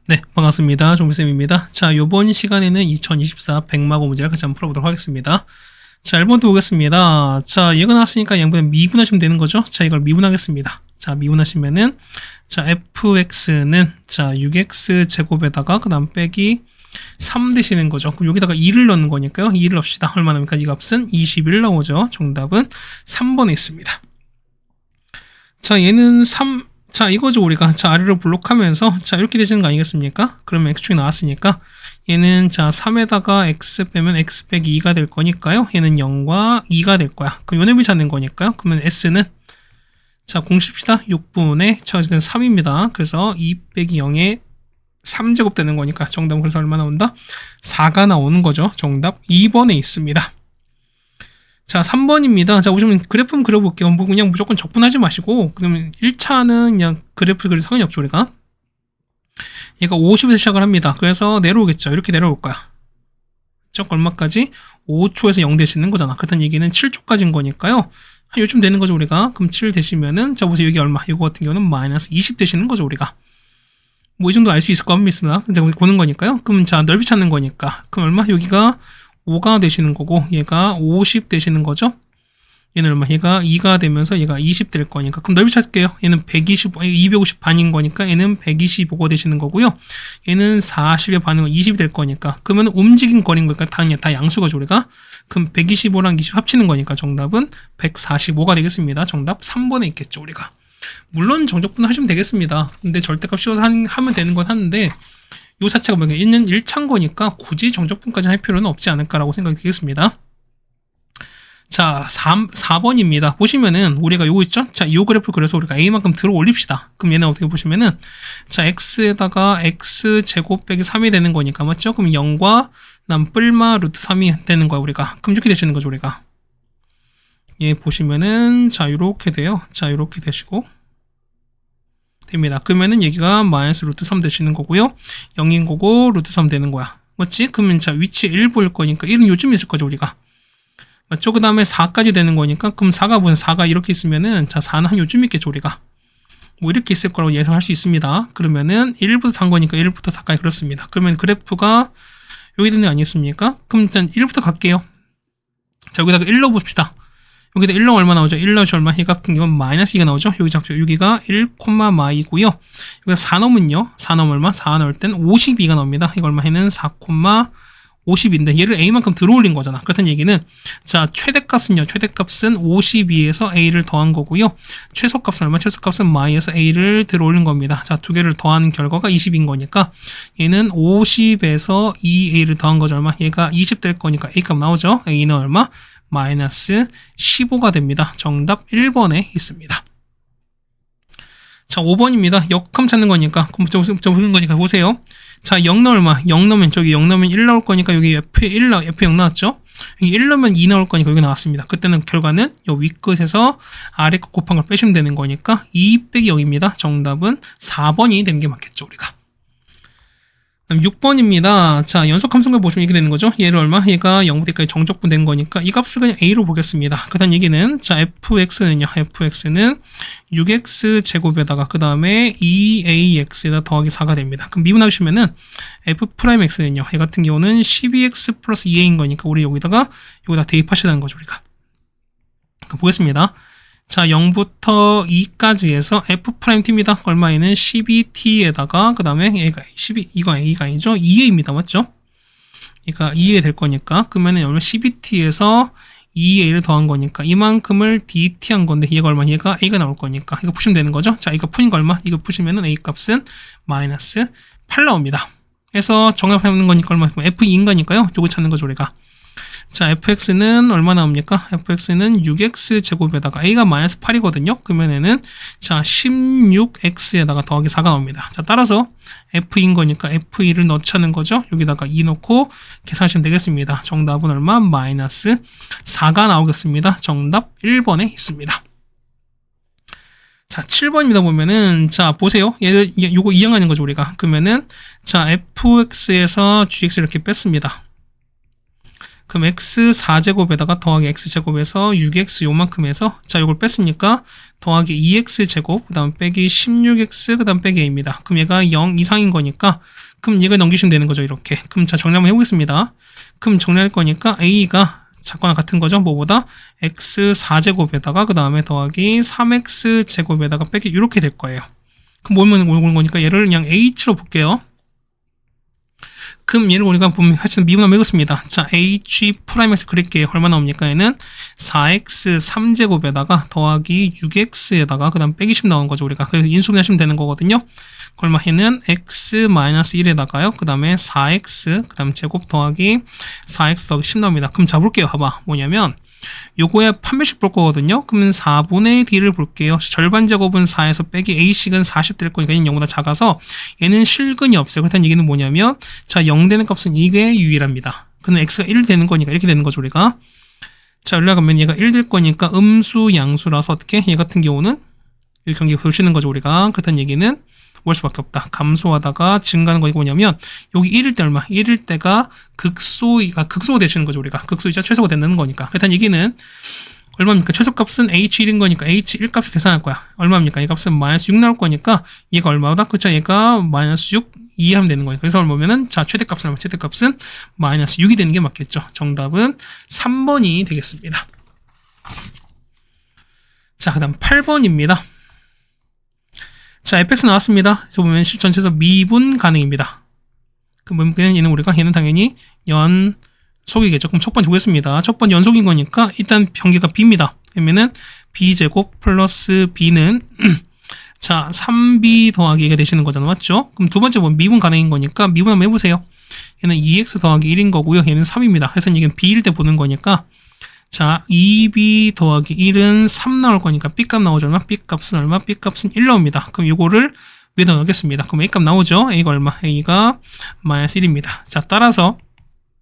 네, 반갑습니다. 종비쌤입니다. 자, 요번 시간에는 2024 백마고 문제를 같이 한번 풀어보도록 하겠습니다. 자, 1번부터 보겠습니다. 자, 얘가 나왔으니까 양분은 미분하시면 되는 거죠. 자, 이걸 미분하겠습니다. 자, 미분하시면은, 자, fx는, 자, 6x 제곱에다가, 그 다음 빼기 3 되시는 거죠. 그럼 여기다가 2를 넣는 거니까요. 2를 넣읍시다. 얼마 나옵니까? 이 값은 21 나오죠. 정답은 3번에 있습니다. 자, 얘는 3, 자, 이거죠, 우리가. 자, 아래로 블록하면서, 자, 이렇게 되시는 거 아니겠습니까? 그러면 x축이 나왔으니까, 얘는, 자, 3에다가 x 빼면 x 빼기 2가 될 거니까요. 얘는 0과 2가 될 거야. 그럼 요놈이 찾는 거니까요. 그러면 s는, 자, 공식시다. 6분의, 자, 지금 3입니다. 그래서 2 빼기 0에 3제곱 되는 거니까, 정답은 그래서 얼마 나온다? 4가 나오는 거죠. 정답 2번에 있습니다. 자, 3번입니다. 자, 보시면 그래프 한번 그려볼게요. 뭐 그냥 무조건 적분하지 마시고, 그러면 1차는 그냥 그래프 그려도 상관이 없죠, 우리가. 얘가 50에서 시작을 합니다. 그래서 내려오겠죠. 이렇게 내려올 거야. 즉, 얼마까지? 5초에서 0 되시는 거잖아. 그렇다는 얘기는 7초까지인 거니까요. 한 요쯤 되는 거죠, 우리가. 그럼 7 되시면은, 자, 보세요. 여기 얼마? 이거 같은 경우는 마이너스 20 되시는 거죠, 우리가. 뭐, 이 정도 알 수 있을 거 믿습니다. 근데 보는 거니까요. 그럼, 자, 넓이 찾는 거니까. 그럼 얼마? 여기가 5가 되시는 거고 얘가 50 되시는 거죠. 얘는 얼마? 얘가 2가 되면서 얘가 20 될 거니까 그럼 넓이 찾을게요. 얘는 250 반인 거니까 얘는 125가 되시는 거고요. 얘는 40의 반은 20이 될 거니까 그러면 움직인 거리인 거니까 당연히 다 양수가죠, 우리가. 그럼 125랑 20 합치는 거니까 정답은 145가 되겠습니다. 정답 3번에 있겠죠, 우리가. 물론 정적분 하시면 되겠습니다. 근데 절대값 씌워서 하면 되는 건 하는데 요 자체가 뭐냐, 있는 1차인 거니까 굳이 정적분까지 할 필요는 없지 않을까라고 생각이 되겠습니다. 자, 4번입니다. 보시면은 우리가 요거 있죠? 자, 요 그래프 그래서 우리가 A만큼 들어 올립시다. 그럼 얘는 어떻게 보시면은, 자, X에다가 X 제곱 빼기 3이 되는 거니까, 맞죠? 그럼 0과 남 뿔마 루트 3이 되는 거야, 우리가. 그럼 이렇게 되시는 거죠, 우리가. 얘 보시면은, 자, 요렇게 돼요. 자, 요렇게 되시고. 됩니다. 그러면은 여기가 마이너스 루트 3 되시는 거고요. 0인 거고 루트 3 되는 거야. 맞지? 그러면 자, 위치 1 보일 거니까 1은 요쯤 있을 거죠, 우리가. 맞죠? 그 다음에 4까지 되는 거니까 그럼 4가 보면 4가 이렇게 있으면은 자, 4는 한 요쯤 있겠죠, 우리가. 뭐 이렇게 있을 거라고 예상할 수 있습니다. 그러면은 1부터 4인 거니까 1부터 4까지 그렇습니다. 그러면 그래프가 여기 되는 거 아니겠습니까? 그럼 일단 1부터 갈게요. 자, 여기다가 1 넣어봅시다. 여기다 1 넣으면 얼마 나오죠? 1 넣으면 얼마? 이 같은 경우는 마이너스 2가 나오죠? 여기 잡죠. 여기가 1,마이고요. 여기가 4 넣으면요. 4 넣으면 얼마? 4 넣을 땐 52가 나옵니다. 이거 얼마 해는 4,50인데 얘를 A만큼 들어올린 거잖아. 그렇다는 얘기는 자, 최대값은요. 최대값은 52에서 A를 더한 거고요. 최소값은 얼마? 최소값은 마이에서 A를 들어올린 겁니다. 자, 두 개를 더하는 결과가 20인 거니까 얘는 50에서 2A를 더한 거죠. 얼마? 얘가 20 될 거니까 A값 나오죠? A는 얼마? 마이너스 15가 됩니다. 정답 1번에 있습니다. 자, 5번입니다. 역함 찾는 거니까, 그럼 보는 거니까 보세요. 자, 0 넣으면 얼마? 0 넣으면 저기 0 넣으면 1 나올 거니까 여기 F 0 나왔죠? 여기 1 넣으면 2 나올 거니까 여기 나왔습니다. 그때는 결과는 요 윗끝에서 아래 끝 곱한 걸 빼시면 되는 거니까 2 빼기 0입니다. 정답은 4번이 되는 게 맞겠죠, 우리가. 6번입니다. 자, 연속함수가 보시면 이렇게 되는 거죠. 얘를 얼마? 얘가 0부터 여기까지 정적분 된 거니까 이 값을 그냥 A로 보겠습니다. 그다음 얘기는 자, fx는요. fx는 6x 제곱에다가 그 다음에 2ax에다 더하기 4가 됩니다. 그럼 미분하시면은 f'x는요. 얘 같은 경우는 12x 플러스 2a인 거니까 우리 여기다 대입하시라는 거죠, 우리가. 그럼 보겠습니다. 자, 0부터 2까지 해서 f't입니다. 얼마에는 12t에다가 그 다음에 얘가 이거 a가 아니죠? 2a입니다. 맞죠? 그러니까 2a 될 거니까 그러면은 얼마 12t에서 2a를 더한 거니까 이만큼을 dt 한 건데 얘가 얼마? 얘가 a가 나올 거니까 이거 푸시면 되는 거죠? 자, 이거 푸니까 얼마? 이거 푸시면은 a 값은 마이너스 8 나옵니다. 그래서 정답하는 거니까 얼마? f2인 거니까요. 요거 찾는 거죠, 우리가. 자, fx는 얼마 나옵니까? fx는 6x 제곱에다가 a가 마이너스 8이거든요. 그러면은 자, 16x에다가 더하기 4가 나옵니다. 자, 따라서 f인 거니까 f2를 넣자는 거죠. 여기다가 2 넣고 계산하시면 되겠습니다. 정답은 얼마? 마이너스 4가 나오겠습니다. 정답 1번에 있습니다. 자, 7번입니다. 보면은, 자, 보세요. 요거 이항하는 거죠, 우리가. 그러면은, 자, fx에서 gx 이렇게 뺐습니다. 그럼 x 4제곱에다가 더하기 x제곱에서 6x 요만큼 해서 자 요걸 뺐으니까 더하기 2x제곱 그 다음 빼기 16x 그 다음 빼기 a입니다. 그럼 얘가 0 이상인 거니까 그럼 얘가 넘기시면 되는 거죠. 이렇게. 그럼 자 정리 한번 해보겠습니다. 그럼 정리할 거니까 a가 작거나 같은 거죠. 뭐보다 x 4제곱에다가 그 다음에 더하기 3x제곱에다가 빼기 이렇게 될 거예요. 그럼 뭐면 오는 거니까 얘를 그냥 h로 볼게요. 그럼 얘를 우리가 보면 사실 미분하면 이렇습니다. 자, h 프라임에서 그릴게요. 얼마 나옵니까? 얘는 4x 3제곱에다가 더하기 6x에다가 그 다음 빼기 10 나온 거죠. 우리가. 그래서 인수분해하시면 되는 거거든요. 얼마 얘는 x-1에다가요. 그 다음에 4x 그 다음 제곱 더하기 4x 더하기 10 나옵니다. 그럼 잡을게요. 봐봐. 뭐냐면 요거에 판별식 볼 거거든요. 그러면 4분의 d를 볼게요. 절반 제곱은 4에서 빼기 a식은 40 될 거니까 얘는 0보다 작아서 얘는 실근이 없어요. 그렇다는 얘기는 뭐냐면 자 0 되는 값은 이게 유일합니다. 그럼 x가 1 되는 거니까 이렇게 되는 거죠. 우리가. 자 올라가면 얘가 1 될 거니까 음수 양수라서 어떻게 얘 같은 경우는 이 경기 보시는 거죠. 우리가. 그렇다는 얘기는 뭘 수밖에 없다. 감소하다가 증가하는 거 뭐냐면 여기 1일 때 얼마? 1일 때가 극소가 되시는 거죠. 우리가 극소이자 최소가 된다는 거니까. 일단 얘기는 얼마입니까? 최소값은 h1인 거니까 h1 값을 계산할 거야. 얼마입니까? 이 값은 마이너스 6 나올 거니까 얘가 얼마다? 그쵸? 얘가 마이너스 6 이해하면 되는 거예요. 그래서 얼마면은 자 최대값은 얼마? 최대값은 마이너스 6이 되는 게 맞겠죠. 정답은 3번이 되겠습니다. 자 그다음 8번입니다. 자, fx 나왔습니다. 그래서 보면 전체에서 미분 가능입니다. 그럼 얘는 우리가 얘는 당연히 연속이겠죠. 그럼 첫 번째 보겠습니다. 첫 번째 연속인 거니까 일단 변기가 b입니다. 그러면은 b제곱 플러스 b는 자 3b 더하기 2가 되시는 거잖아. 맞죠? 그럼 두 번째 보면 미분 가능인 거니까 미분 한번 해보세요. 얘는 2x 더하기 1인 거고요. 얘는 3입니다. 그래서 이게 b일 때 보는 거니까 자, 2b 더하기 1은 3 나올 거니까 b값 나오죠. 얼마? b값은 얼마? b값은 1 나옵니다. 그럼 요거를 위에다 넣겠습니다. 그럼 a값 나오죠? a가 얼마? a가 마이너스 1입니다. 자, 따라서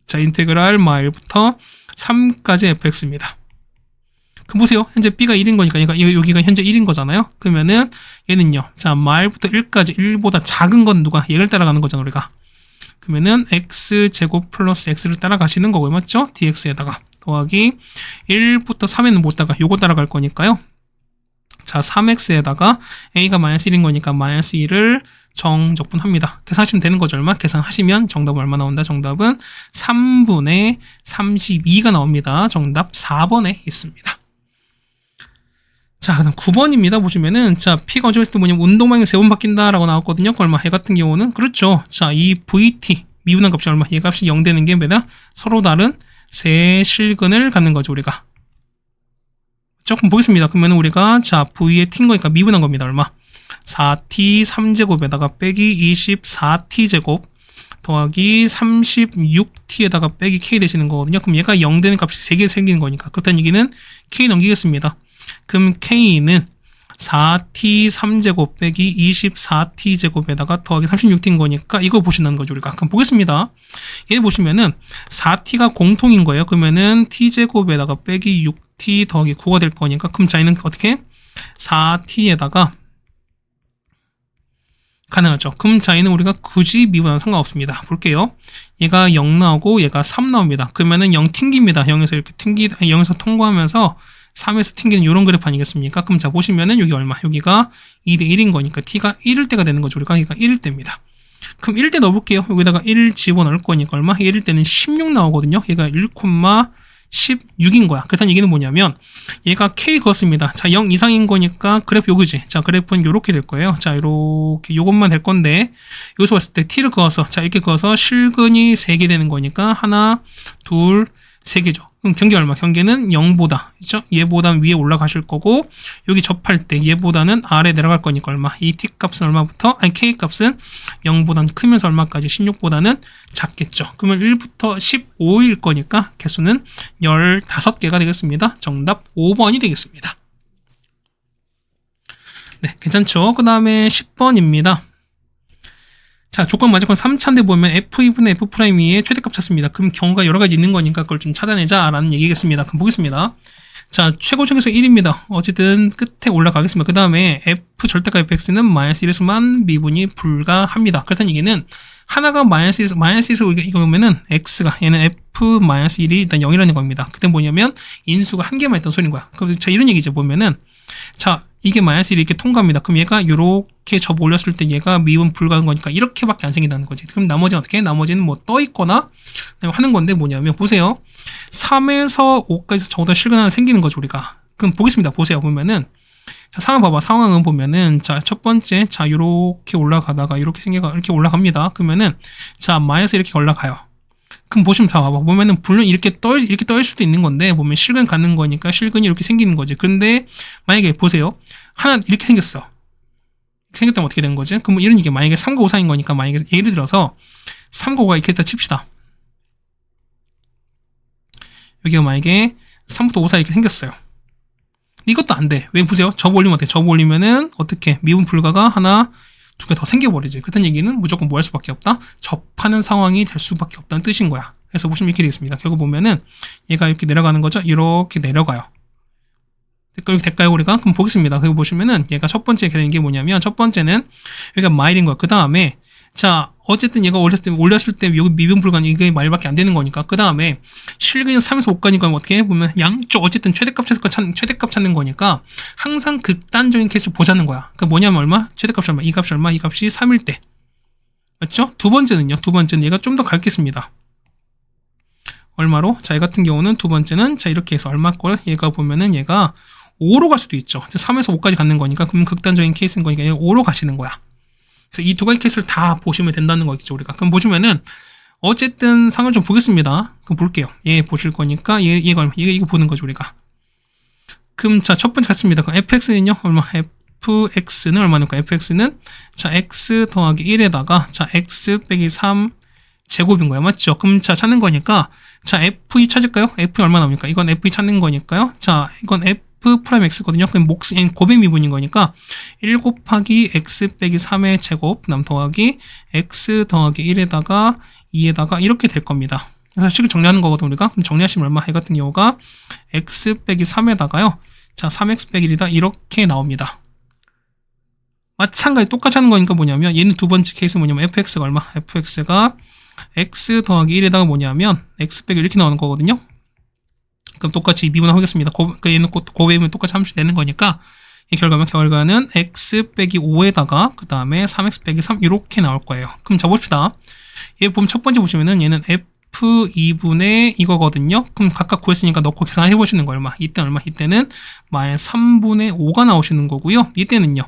자, 인테그랄 마일부터 3까지 fx입니다. 그럼 보세요. 현재 b가 1인 거니까 여기가 현재 1인 거잖아요. 그러면은 얘는요. 자, 마일부터 1까지 1보다 작은 건 누가? 얘를 따라가는 거잖아, 우리가. 그러면은 x제곱 플러스 x를 따라가시는 거고요. 맞죠? dx에다가 더하기 1부터 3에는 못 따라가 요거 따라갈 거니까요. 자 3x에다가 a가 마이너스 1인 거니까 마이너스 1을 정적분합니다. 계산하시면 되는 거죠. 얼마? 계산하시면 정답은 얼마 나온다? 정답은 3분의 32가 나옵니다. 정답 4번에 있습니다. 자, 그다음 9번입니다. 보시면은 자 P가 어쩌했을 때 뭐냐면 운동 방향이 3번 바뀐다 라고 나왔거든요. 얼마? 얘 같은 경우는 그렇죠. 자, 이 VT 미분한 값이 얼마? 얘 값이 0 되는 게 뭐냐? 서로 다른 세 실근을 갖는 거죠. 우리가 조금 보겠습니다. 그러면 우리가 자 V의 T인 거니까 미분한 겁니다. 얼마? 4T 3제곱에다가 빼기 24T제곱 더하기 36T에다가 빼기 K 되시는 거거든요. 그럼 얘가 0 되는 값이 3개 생기는 거니까 그렇다는 얘기는 K 넘기겠습니다. 그럼 K는 4t 3제곱 빼기 24t제곱에다가 더하기 36t인 거니까 이거 보신다는 거죠. 우리가 그럼 보겠습니다. 얘 보시면은 4t가 공통인 거예요. 그러면은 t제곱에다가 빼기 6t 더하기 9가 될 거니까 그럼 자 얘는 어떻게 4t에다가 가능하죠. 그럼 자 얘는 우리가 굳이 미분하면 상관없습니다. 볼게요. 얘가 0 나오고 얘가 3 나옵니다. 그러면은 0 튕깁니다. 0에서 이렇게 0에서 통과하면서 3에서 튕기는 이런 그래프 아니겠습니까? 그럼 자 보시면은 여기 얼마? 여기가 2대 1인 거니까 t가 1일 때가 되는 거죠. 우리가 여기가 1일 때입니다. 그럼 1일 때 넣어볼게요. 여기다가 1 집어넣을 거니까 얼마? 1일 때는 16 나오거든요. 얘가 1,16인 거야. 그렇다는 얘기는 뭐냐면 얘가 k 그었습니다. 자 0 이상인 거니까 그래프 요거지. 자 그래프는 요렇게 될 거예요. 자 요렇게 요것만 될 건데 여기서 봤을 때 t를 그어서 자 이렇게 그어서 실근이 3개 되는 거니까 하나, 둘, 3개죠. 그럼 경계 얼마? 경계는 0보다, 그죠? 얘보다는 위에 올라가실 거고, 여기 접할 때 얘보다는 아래 내려갈 거니까 얼마? 이 t 값은 얼마부터? 아니, k 값은 0보다는 크면서 얼마까지? 16보다는 작겠죠. 그러면 1부터 15일 거니까 개수는 15개가 되겠습니다. 정답 5번이 되겠습니다. 네, 괜찮죠? 그 다음에 10번입니다. 자, 조건 만족한 3차인데 보면 f2분의 f'2의 최대값 찾습니다. 그럼 경우가 여러 가지 있는 거니까 그걸 좀 찾아내자 라는 얘기겠습니다. 그럼 보겠습니다. 자, 최고 중에서 1입니다. 어쨌든 끝에 올라가겠습니다. 그 다음에 f 절대값 fx는 마이너스 1에서만 미분이 불가합니다. 그렇다는 얘기는 하나가 마이너스 1을 이거 보면은 x가 얘는 f-1이 일단 0이라는 겁니다. 그때 뭐냐면 인수가 한 개만 있던 소리인 거야. 그럼 자, 이런 얘기죠. 보면은 자, 이게 마이너스 1이 이렇게 통과합니다. 그럼 얘가 요렇게 접어 올렸을 때 얘가 미분 불가한 거니까 이렇게밖에 안 생긴다는 거지. 그럼 나머지는 어떻게? 나머지는 뭐 떠 있거나 하는 건데 뭐냐면 보세요. 3에서 5까지 적어도 실근 하나 생기는 거죠, 우리가. 그럼 보겠습니다. 보세요. 보면은 자, 상황 봐봐. 상황은 보면은 자, 첫 번째 자, 요렇게 올라가다가 이렇게 이렇게 올라갑니다. 그러면은 자, 마이너스 이렇게 올라가요. 그럼 보시면 다 봐봐. 보면은 물론 이렇게 떠일 수도 있는 건데 보면 실근 갖는 거니까 실근이 이렇게 생기는 거지. 그런데 만약에 보세요. 하나 이렇게 생겼어. 이렇게 생겼다면 어떻게 된 거지? 그럼 이런 얘기 만약에 3과 5 사이인 거니까 만약에 예를 들어서 3과 5가 이렇게 했다 칩시다. 여기가 만약에 3부터 5 사이 이렇게 생겼어요. 이것도 안 돼. 왜 보세요? 접어 올리면 어때? 접어 올리면은 어떻게 미분 불가가 하나 두 개 더 생겨버리지. 그렇다는 얘기는 무조건 뭐 할 수밖에 없다? 접하는 상황이 될 수밖에 없다는 뜻인 거야. 그래서 보시면 이렇게 되겠습니다. 결국 보면은 얘가 이렇게 내려가는 거죠. 이렇게 내려가요. 이렇게 될까요, 우리가? 그럼 보겠습니다. 그리고 보시면은 얘가 첫 번째 되는 게 뭐냐면 첫 번째는 여기가 마일인 거야. 그 다음에 자, 어쨌든 얘가 올렸을 때 여기 미분 불가는 이게 마일밖에 안 되는 거니까 그 다음에 실근이 3에서 5가니까 어떻게 보면 양쪽 어쨌든 최대값 찾는 거니까 항상 극단적인 케이스 보자는 거야. 그 뭐냐면 얼마? 최대값이 얼마? 이 값이 얼마? 이 값이 3일 때. 맞죠? 두 번째는 얘가 좀 더 갈겠습니다. 얼마로? 자, 얘 같은 경우는 두 번째는 자, 이렇게 해서 얼마 걸? 얘가 보면은 얘가 5로 갈 수도 있죠. 3에서 5까지 갖는 거니까 그럼 극단적인 케이스인 거니까 얘가 5로 가시는 거야. 그래서 이 두 가지 케이스를 다 보시면 된다는 거겠죠, 우리가. 그럼 보시면은 어쨌든 상을 좀 보겠습니다. 그럼 볼게요. 얘 보실 거니까 얘가 얼마? 이거 보는 거죠, 우리가. 그럼 자, 첫 번째 같습니다. 그럼 fx는요, 얼마? fx는 얼마니까? fx는 자, x 더하기 1에다가 자, x 빼기 3 제곱인 거야, 맞죠? 그럼 자, 찾는 거니까 자, f2 찾을까요? f2 얼마 나옵니까? 이건 f2 찾는 거니까요. 자, 이건 f 프라임 x거든요. 그럼 고백 미분인 거니까 1 곱하기 x 빼기 3의 제곱 그다음 더하기 x 더하기 1에다가 2에다가 이렇게 될 겁니다. 그래서 식을 정리하는 거거든 우리가. 그럼 정리하시면 얼마? 해 같은 경우가 x 빼기 3에다가요. 자, 3x 빼기 1이다 이렇게 나옵니다. 마찬가지 똑같이 하는 거니까 뭐냐면 얘는 두 번째 케이스 뭐냐면 fx가 얼마? fx가 x 더하기 1에다가 뭐냐면 x 빼기 이렇게 나오는 거거든요. 그럼 똑같이 미분하겠습니다. 얘는 고배면 똑같이 함수 되는 거니까 이 결과는 x 빼기 5에다가 그 다음에 3x 빼기 3 이렇게 나올 거예요. 그럼 잡읍시다. 얘 보면 첫 번째 보시면은 얘는 f2분의 이거거든요. 그럼 각각 구했으니까 넣고 계산해 보시는 거 얼마? 이때 얼마? 이때는 마이너스 3분의 5가 나오시는 거고요. 이때는요.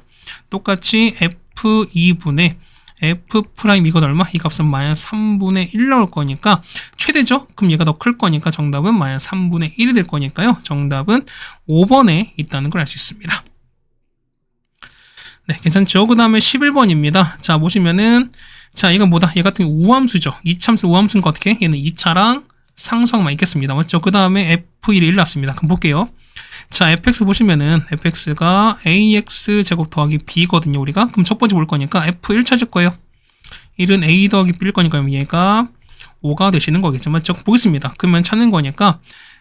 똑같이 f2분의 f 프라임 이건 얼마? 이 값은 마이너스 3분의 1 나올 거니까 최대죠? 그럼 얘가 더 클 거니까 정답은 마이너스 3분의 1이 될 거니까요. 정답은 5번에 있다는 걸 알 수 있습니다. 네, 괜찮죠? 그 다음에 11번입니다. 자, 보시면은 자, 이건 뭐다? 얘 같은 경우 우함수죠. 이참수 우함수니까 어떻게? 얘는 2차랑 상수항만 있겠습니다. 맞죠? 그 다음에 f1이 1 났습니다. 그럼 볼게요. 자, fx 보시면은 fx가 ax 제곱 더하기 b거든요, 우리가. 그럼 첫 번째 볼 거니까 f1 찾을 거예요. 1은 a 더하기 b일 거니까 얘가 5가 되시는 거겠죠, 맞죠? 보겠습니다. 그러면 찾는 거니까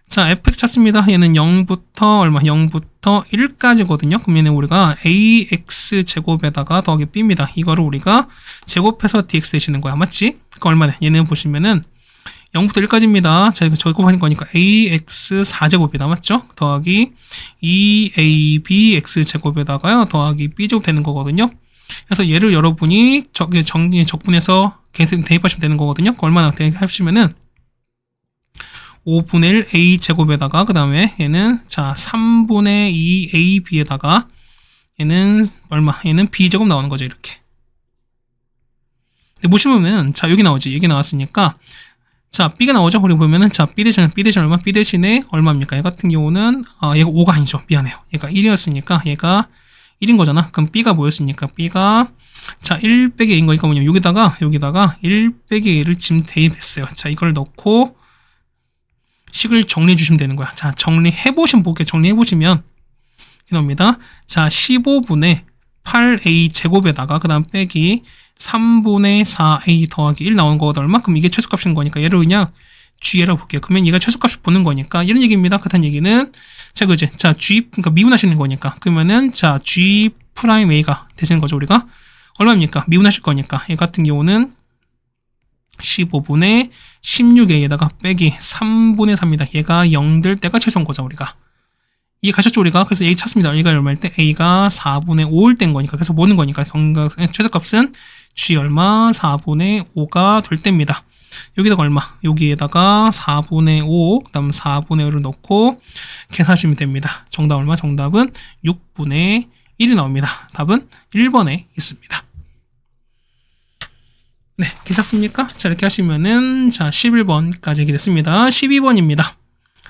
자, fx 찾습니다. 얘는 0부터 얼마? 0부터 1까지거든요. 그럼 얘는 우리가 ax 제곱에다가 더하기 b입니다. 이거를 우리가 제곱해서 dx 되시는 거야, 맞지? 그 얼마냐? 얘는 보시면은 0부터 1까지입니다. 자, 이거 제곱하는 거니까 ax 4제곱이 남았죠? 더하기 2ab x제곱에다가요. 더하기 b제곱 되는 거거든요. 그래서 얘를 여러분이 적분해서 대입하시면 되는 거거든요. 얼마나 대입하시면은 5분의 1 a제곱에다가 그 다음에 얘는 자 3분의 2 ab에다가 얘는 얼마? 얘는 b제곱 나오는 거죠, 이렇게. 근데 보시면 자 여기 나오지. 여기 나왔으니까 자, B가 나오죠? 그리고 보면은, 자, B 대신 얼마? B 대신에 얼마입니까? 얘 같은 경우는, 얘가 5가 아니죠. 미안해요. 얘가 1이었으니까, 얘가 1인 거잖아. 그럼 B가 뭐였으니까, B가, 자, 1 빼기 A인 거니까 뭐냐. 여기다가 1 빼기 A를 지금 대입했어요. 자, 이걸 넣고, 식을 정리해 주시면 되는 거야. 자, 정리해보시면 볼게요. 정리해보시면, 이렇게 나옵니다. 자, 15분의 8A 제곱에다가, 그 다음 빼기, 3분의 4a 더하기 1 나온 거거든 얼마? 그럼 이게 최소값인 거니까 얘를 그냥 g라고 볼게요. 그러면 얘가 최소값을 보는 거니까 이런 얘기입니다. 그렇다는 얘기는 자 그지? 자 g 그러니까 미분하시는 거니까 그러면은 자 g 프라임 a가 되시는 거죠 우리가 얼마입니까? 미분하실 거니까 얘 같은 경우는 15분의 16a에다가 빼기 3분의 3입니다. 얘가 0 될 때가 최소인 거죠, 우리가. 이해 가셨죠, 우리가? 그래서 a 찾습니다. a가 얼마일 때? a가 4분의 5일 땐 거니까. 그래서 뭐는 거니까. 최소값은 g 얼마? 4분의 5가 될 때입니다. 여기다가 얼마? 여기에다가 4분의 5, 그 다음 4분의 5를 넣고 계산하시면 됩니다. 정답 얼마? 정답은 6분의 1이 나옵니다. 답은 1번에 있습니다. 네, 괜찮습니까? 자, 이렇게 하시면은, 자, 11번까지 이렇게 됐습니다. 12번입니다.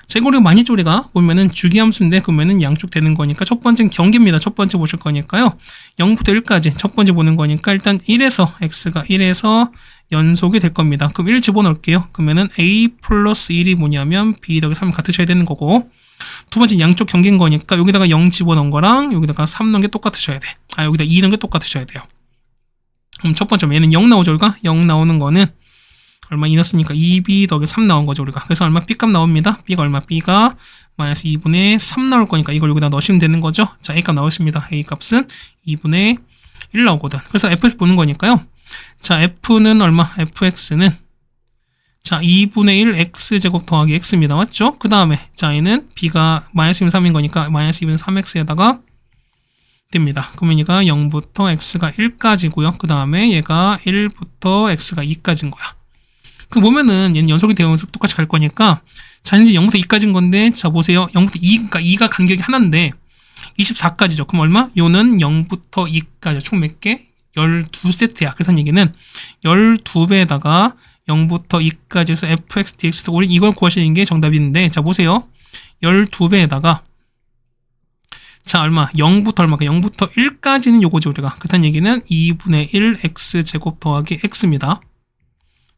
자, 이거 우리가 많이 했죠, 우리가? 보면은 주기함수인데, 그러면은 양쪽 되는 거니까, 첫 번째는 경계입니다. 첫 번째 보실 거니까요. 0부터 1까지 첫 번째 보는 거니까, 일단 1에서, x가 1에서 연속이 될 겁니다. 그럼 1 집어넣을게요. 그러면은 a 플러스 1이 뭐냐면, b 더하기 3이 같으셔야 되는 거고, 두 번째 양쪽 경계인 거니까, 여기다가 0 집어넣은 거랑, 여기다가 3 넣은 게 똑같으셔야 돼. 여기다 2 넣은 게 똑같으셔야 돼요. 그럼 첫 번째 얘는 0 나오죠, 우리가? 0 나오는 거는 얼마 2 넣었으니까 2b 더하기 3 나온 거죠, 우리가. 그래서 얼마? b값 나옵니다. b가 얼마? b가 마이너스 2분의 3 나올 거니까 이걸 여기다 넣으시면 되는 거죠. 자, a 값 나오겠습니다. a 값은 2분의 1 나오거든. 그래서 f에서 보는 거니까요. 자, f는 얼마? fx는 자, 2분의 1 x제곱 더하기 x입니다. 맞죠? 그 다음에 자, 얘는 b가 마이너스 3인 거니까 마이너스 2분의 3x에다가 됩니다. 그러면 얘가 0부터 x가 1까지고요. 그 다음에 얘가 1부터 x가 2까지인 거야. 그 보면은 얘는 연속이 되면서 똑같이 갈 거니까 자, 이제 0부터 2까지인 건데 자, 보세요. 0부터 2, 그러니까 2가 간격이 하나인데 24까지죠. 그럼 얼마? 요는 0부터 2까지 총 몇 개? 12세트야. 그래서 얘기는 12배에다가 0부터 2까지 해서 fx dx 우리 이걸 구하시는 게 정답인데 자, 보세요. 12배에다가 자, 얼마? 0부터 얼마가? 0부터 1까지는 요거죠, 우리가. 그렇다는 얘기는 2분의 1 x제곱 더하기 x입니다.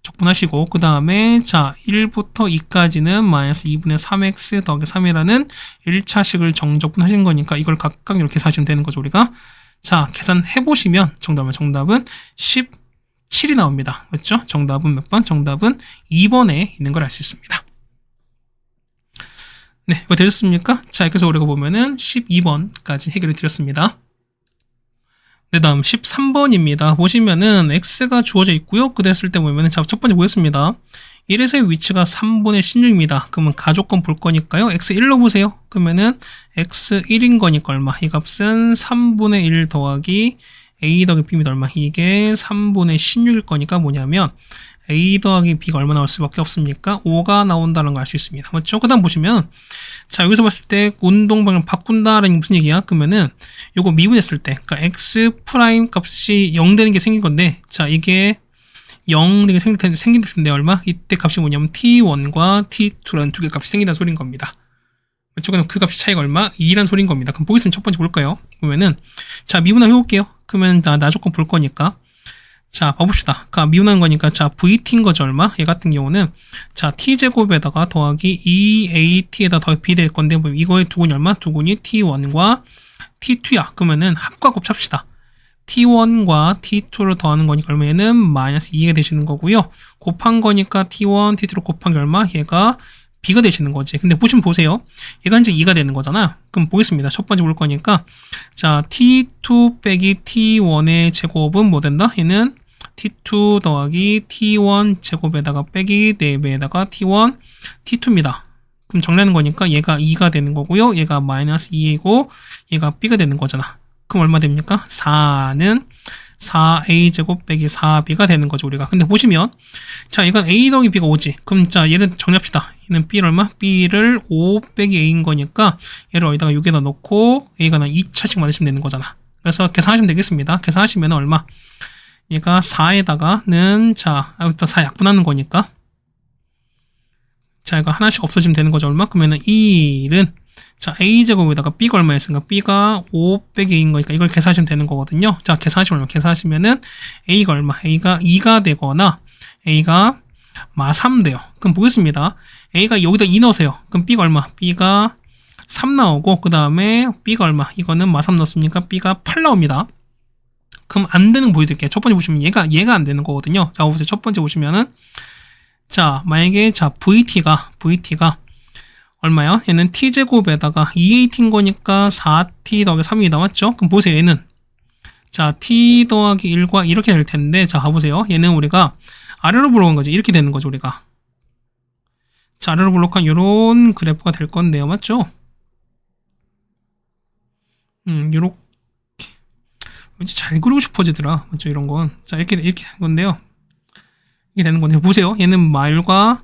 적분하시고, 그 다음에, 자, 1부터 2까지는 마이너스 2분의 3x 더하기 3이라는 1차식을 정적분하신 거니까 이걸 각각 이렇게 사시면 되는 거죠, 우리가. 자, 계산해보시면 정답은 17이 나옵니다. 맞죠? 정답은 몇 번? 정답은 2번에 있는 걸 알 수 있습니다. 네, 이거 되셨습니까? 자, 그래서 우리가 보면은 12번까지 해결해 드렸습니다. 네, 다음 13번입니다. 보시면은 x가 주어져 있고요. 그랬을 때 보면은 자, 첫 번째 보겠습니다. 1에서의 위치가 3분의 16입니다. 그러면 가족권 볼 거니까요. x1로 보세요. 그러면은 x1인 거니까 얼마? 이 값은 3분의 1 더하기 a 더하기 b입니다. 얼마? 이게 3분의 16일 거니까 뭐냐면 a 더하기 b가 얼마 나올 수밖에 없습니까? 5가 나온다는 걸 알 수 있습니다. 맞죠? 그 다음 보시면 자, 여기서 봤을 때 운동방을 바꾼다라는 게 무슨 얘기야? 그러면은 요거 미분했을 때 그러니까 x 프라임 값이 0 되는 게 생긴 건데 자, 이게 0 되게 생긴 텐데 얼마? 이때 값이 뭐냐면 t1과 t2라는 두 개 값이 생긴다는 소리인 겁니다. 맞죠? 그럼 그 값이 차이가 얼마? 2라는 소리인 겁니다. 그럼 보겠습니다. 첫 번째 볼까요? 보면은 자, 미분 한번 해볼게요. 그러면 나 조건 볼 거니까 자, 봐봅시다. 그러니까 미분한 거니까 자, vt인 거죠, 얼마? 얘 같은 경우는 자, t제곱에다가 더하기 2at에다 더하기 b 될 건데 이거의 두근이 얼마? 두근이 t1과 t2야. 그러면은 합과 곱합시다. t1과 t2를 더하는 거니까 얼마에는 마이너스 2가 되시는 거고요. 곱한 거니까 t1, t2를 곱한 게 얼마? 얘가 b가 되시는 거지. 근데 보세요. 얘가 이제 2가 되는 거잖아. 그럼 보겠습니다. 첫 번째 볼 거니까 자, t2 빼기 t1의 제곱은 뭐 된다? 얘는 t2 더하기 t1 제곱에다가 빼기 4배에다가 t1, t2입니다. 그럼 정리하는 거니까 얘가 2가 되는 거고요. 얘가 마이너스 2이고 얘가 b가 되는 거잖아. 그럼 얼마 됩니까? 4는 4a제곱 빼기 4b가 되는 거죠, 우리가. 근데 보시면 자, 이건 a 더하기 b가 5지. 그럼 자, 얘를 정리합시다. 얘는 b를 얼마? b를 5 빼기 a인 거니까 얘를 어디다가 여기에다 넣고 a가 2차씩 만드시면 되는 거잖아. 그래서 계산하시면 되겠습니다. 계산하시면 얼마? 얘가 4에다가는 자, 일단 4 약분하는 거니까 자, 이거 하나씩 없어지면 되는 거죠, 얼마? 그러면은 1은 자, a제곱에다가 b가 얼마였으니까 b가 5 빼기 a인 거니까 이걸 계산하시면 되는 거거든요. 자, 계산하시면 얼마? 계산하시면은 a가 얼마? a가 2가 되거나 a가 3 돼요. 그럼 보겠습니다. a가 여기다 2 넣으세요. 그럼 b가 얼마? b가 3 나오고 그 다음에 b가 얼마? 이거는 3 넣었으니까 b가 8 나옵니다. 그럼 안 되는 거 보여드릴게요. 첫 번째 보시면 얘가 안 되는 거거든요. 자, 보세요. 첫 번째 보시면은 자, 만약에 자, vt가 얼마야? 얘는 t제곱에다가 2at인 거니까 4t 더하기 3이 나왔죠? 그럼 보세요. 얘는 자, t 더하기 1과 이렇게 될 텐데 자, 봐보세요. 얘는 우리가 아래로 블록한 거지. 이렇게 되는 거죠, 우리가. 자, 아래로 블록한 요런 그래프가 될 건데요. 맞죠? 요렇게. 왠지 잘 그리고 싶어지더라. 맞죠? 이런 건. 자, 이렇게 된 건데요. 이게 되는 건데, 보세요. 얘는 마일과,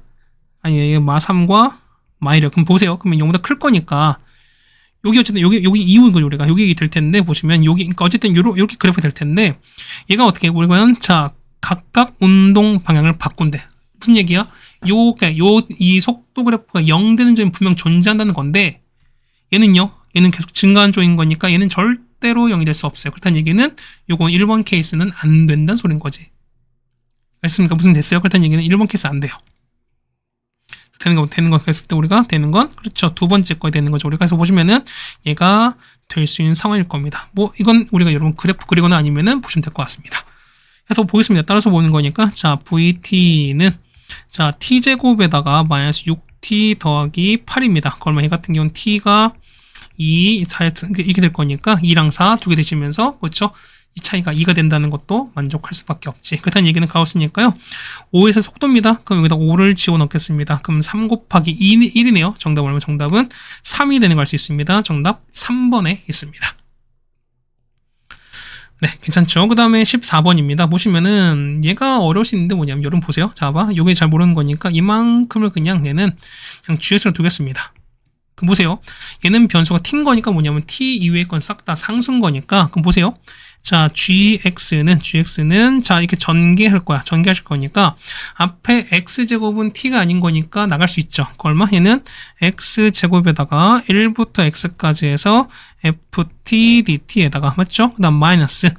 아니, 마3과 마일이요. 그럼 보세요. 그러면 0보다 클 거니까, 여기 어쨌든, 여기 이후인 거죠, 우리가. 여기 될 텐데, 보시면, 여기, 그러니까 어쨌든, 요렇게 그래프 될 텐데, 얘가 어떻게, 우리가, 자, 각각 운동 방향을 바꾼대. 무슨 얘기야? 이 속도 그래프가 0 되는 점이 분명 존재한다는 건데, 얘는요, 얘는 계속 증가한 쪽인 거니까, 얘는 절대로 0이 될 수 없어요. 그렇다는 얘기는, 요거 1번 케이스는 안 된다는 소린 거지. 알겠습니까? 무슨 됐어요? 그렇다는 얘기는 1번 케이스 안 돼요. 되는 거 그랬을 때 우리가 되는 건 그렇죠. 두 번째 거에 되는 거죠. 우리가. 그래서 보시면은 얘가 될 수 있는 상황일 겁니다. 뭐 이건 우리가 여러분 그래프 그리거나 아니면은 보시면 될 것 같습니다. 그래서 보겠습니다. 따라서 보는 거니까 자 VT는 자 t제곱에다가 마이너스 6t 더하기 8입니다. 그러면 얘 같은 경우는 t가 2, 4 이렇게 될 거니까 2랑 4 두 개 되시면서 그렇죠. 이 차이가 2가 된다는 것도 만족할 수밖에 없지. 그렇다는 얘기는 가우스니까요. 5에서 속도입니다. 그럼 여기다 5를 집어넣겠습니다. 그럼 3 곱하기 1이네요. 정답 얼마? 정답은 3이 되는 걸 알 수 있습니다. 정답 3번에 있습니다. 네, 괜찮죠? 그 다음에 14번입니다. 보시면은 얘가 어려울 수 있는데 뭐냐면 여러분 보세요. 자, 봐. 요게 잘 모르는 거니까 이만큼을 그냥 얘는 그냥 GS로 두겠습니다. 그럼 보세요. 얘는 변수가 t인 거니까 뭐냐면 t 이외의 건 싹 다 상수인 거니까 그럼 보세요. 자, gx는 자, 이렇게 전개할 거야. 전개하실 거니까 앞에 x제곱은 t가 아닌 거니까 나갈 수 있죠. 그 얼마? 얘는 x제곱에다가 1부터 x까지 해서 ft dt에다가 맞죠? 그 다음 마이너스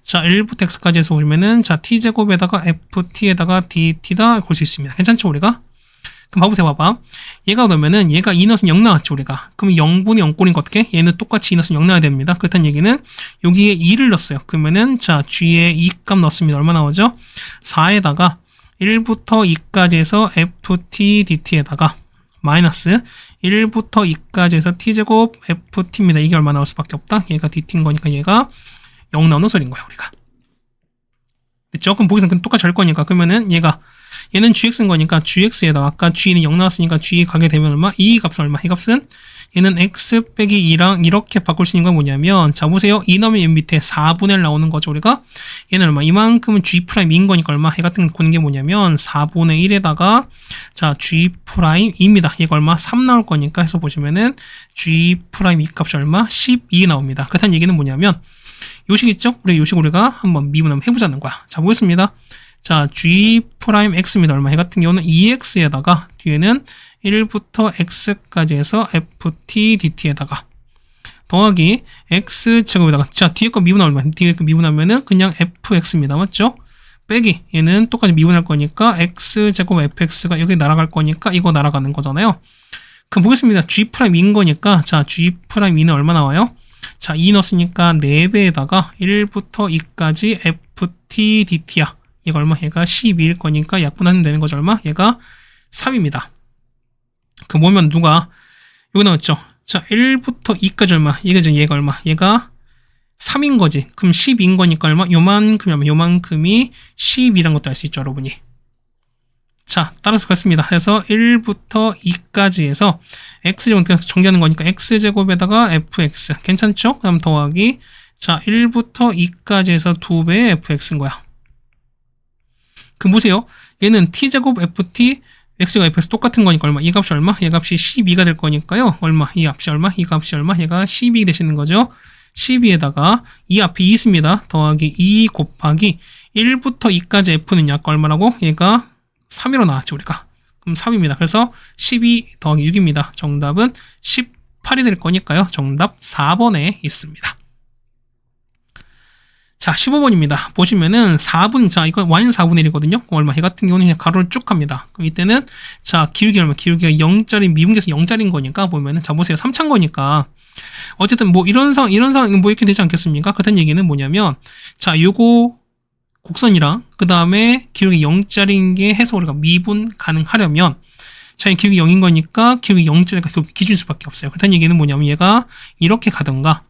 자, 1부터 x까지 해서 보시면은 자, t제곱에다가 ft에다가 dt다 볼 수 있습니다. 괜찮죠, 우리가? 그럼 봐보세요, 봐봐. 얘가 그러면은 얘가 2 넣으면 0 나왔죠, 우리가. 그럼 0분의 0꼴이니까 어떻게? 얘는 똑같이 2 넣으면 0 나와야 됩니다. 그렇다는 얘기는 여기에 2를 넣었어요. 그러면은 자, g에 2값 넣습니다. 얼마 나오죠? 4에다가 1부터 2까지 해서 ft dt에다가 마이너스 1부터 2까지 해서 t제곱 ft입니다. 이게 얼마 나올 수밖에 없다? 얘가 dt인 거니까 얘가 0 나오는 소리인 거야, 우리가. 됐죠? 그럼 보기선 똑같이 할 거니까 그러면은 얘는 gx인 거니까 gx에다가 아까 g는 0 나왔으니까 g 가게 되면 얼마? 이 값은 얼마? 이 값은 얘는 x 빼기 2랑 이렇게 바꿀 수 있는 건 뭐냐면 자 보세요. 2 넣으면 얘 밑에 4분의 1 나오는 거죠 우리가. 얘는 얼마? 이만큼은 g'2인 거니까 얼마? 얘 같은 거 구는 게 뭐냐면 4분의 1에다가 자 g'2입니다. 얘가 얼마? 3 나올 거니까 해서 보시면은 g' 이 값이 얼마? 12 나옵니다. 그렇다는 얘기는 뭐냐면 요식 있죠? 우리 요식 우리가 한번 미분 한번 해보자는 거야. 자 보겠습니다. 자, g'x입니다. 얼마? 얘 같은 경우는 2x에다가 뒤에는 1부터 x까지 해서 ft dt에다가 더하기 x제곱에다가 자, 뒤에 거 미분하면 얼마? 뒤에 거 미분하면은 그냥 fx입니다. 맞죠? 빼기 얘는 똑같이 미분할 거니까 x제곱 fx가 여기 날아갈 거니까 이거 날아가는 거잖아요. 그럼 보겠습니다. g'인 거니까 자, g'는 얼마 나와요? 자, 2 넣었으니까 4배에다가 1부터 2까지 ft dt야. 얘가 얼마? 얘가 12일 거니까 약분하면 되는 거죠. 얼마? 얘가 3입니다. 그 뭐면 누가 여기 나왔죠? 자, 1부터 2까지 얼마? 얘가 얼마? 얘가 3인 거지. 그럼 10인 거니까 얼마? 요만큼이 12란 것도 알 수 있죠, 여러분이. 자, 따라서 그렇습니다. 해서 1부터 2까지 해서 x제곱 정리하는 거니까 x제곱에다가 fx 괜찮죠? 그럼 더하기 자, 1부터 2까지 해서 2배의 fx인 거야. 그럼 보세요. 얘는 t제곱 ft x가 fx 똑같은 거니까 얼마? 이 값이 얼마? 얘 값이 12가 될 거니까요. 얼마? 이 값이 얼마? 이 값이 얼마? 얘가 12 되시는 거죠. 12에다가 이 앞에 2 있습니다. 더하기 2 곱하기 1부터 2까지 f는 약가 얼마라고? 얘가 3으로 나왔죠, 우리가. 그럼 3입니다. 그래서 12 더하기 6입니다. 정답은 18이 될 거니까요. 정답 4번에 있습니다. 자, 15번입니다. 보시면은 4분, 자, 이거 y는 4분의 1이거든요. 얼마? 얘 같은 경우는 그냥 가로를 쭉 갑니다. 그럼 이때는, 자, 기울기 얼마? 기울기가 0짜리, 미분계에서 0짜리인 거니까, 보면은, 자, 보세요. 3차인 거니까. 어쨌든 뭐 이런 상황, 뭐 이렇게 되지 않겠습니까? 그런 얘기는 뭐냐면, 자, 요거 곡선이랑, 그 다음에 기울기 0짜리인 게 해서 우리가 미분 가능하려면, 자, 이 기울기 0인 거니까 기울기 0짜리가 기준일 수밖에 없어요. 그런 얘기는 뭐냐면 얘가 이렇게 가든가,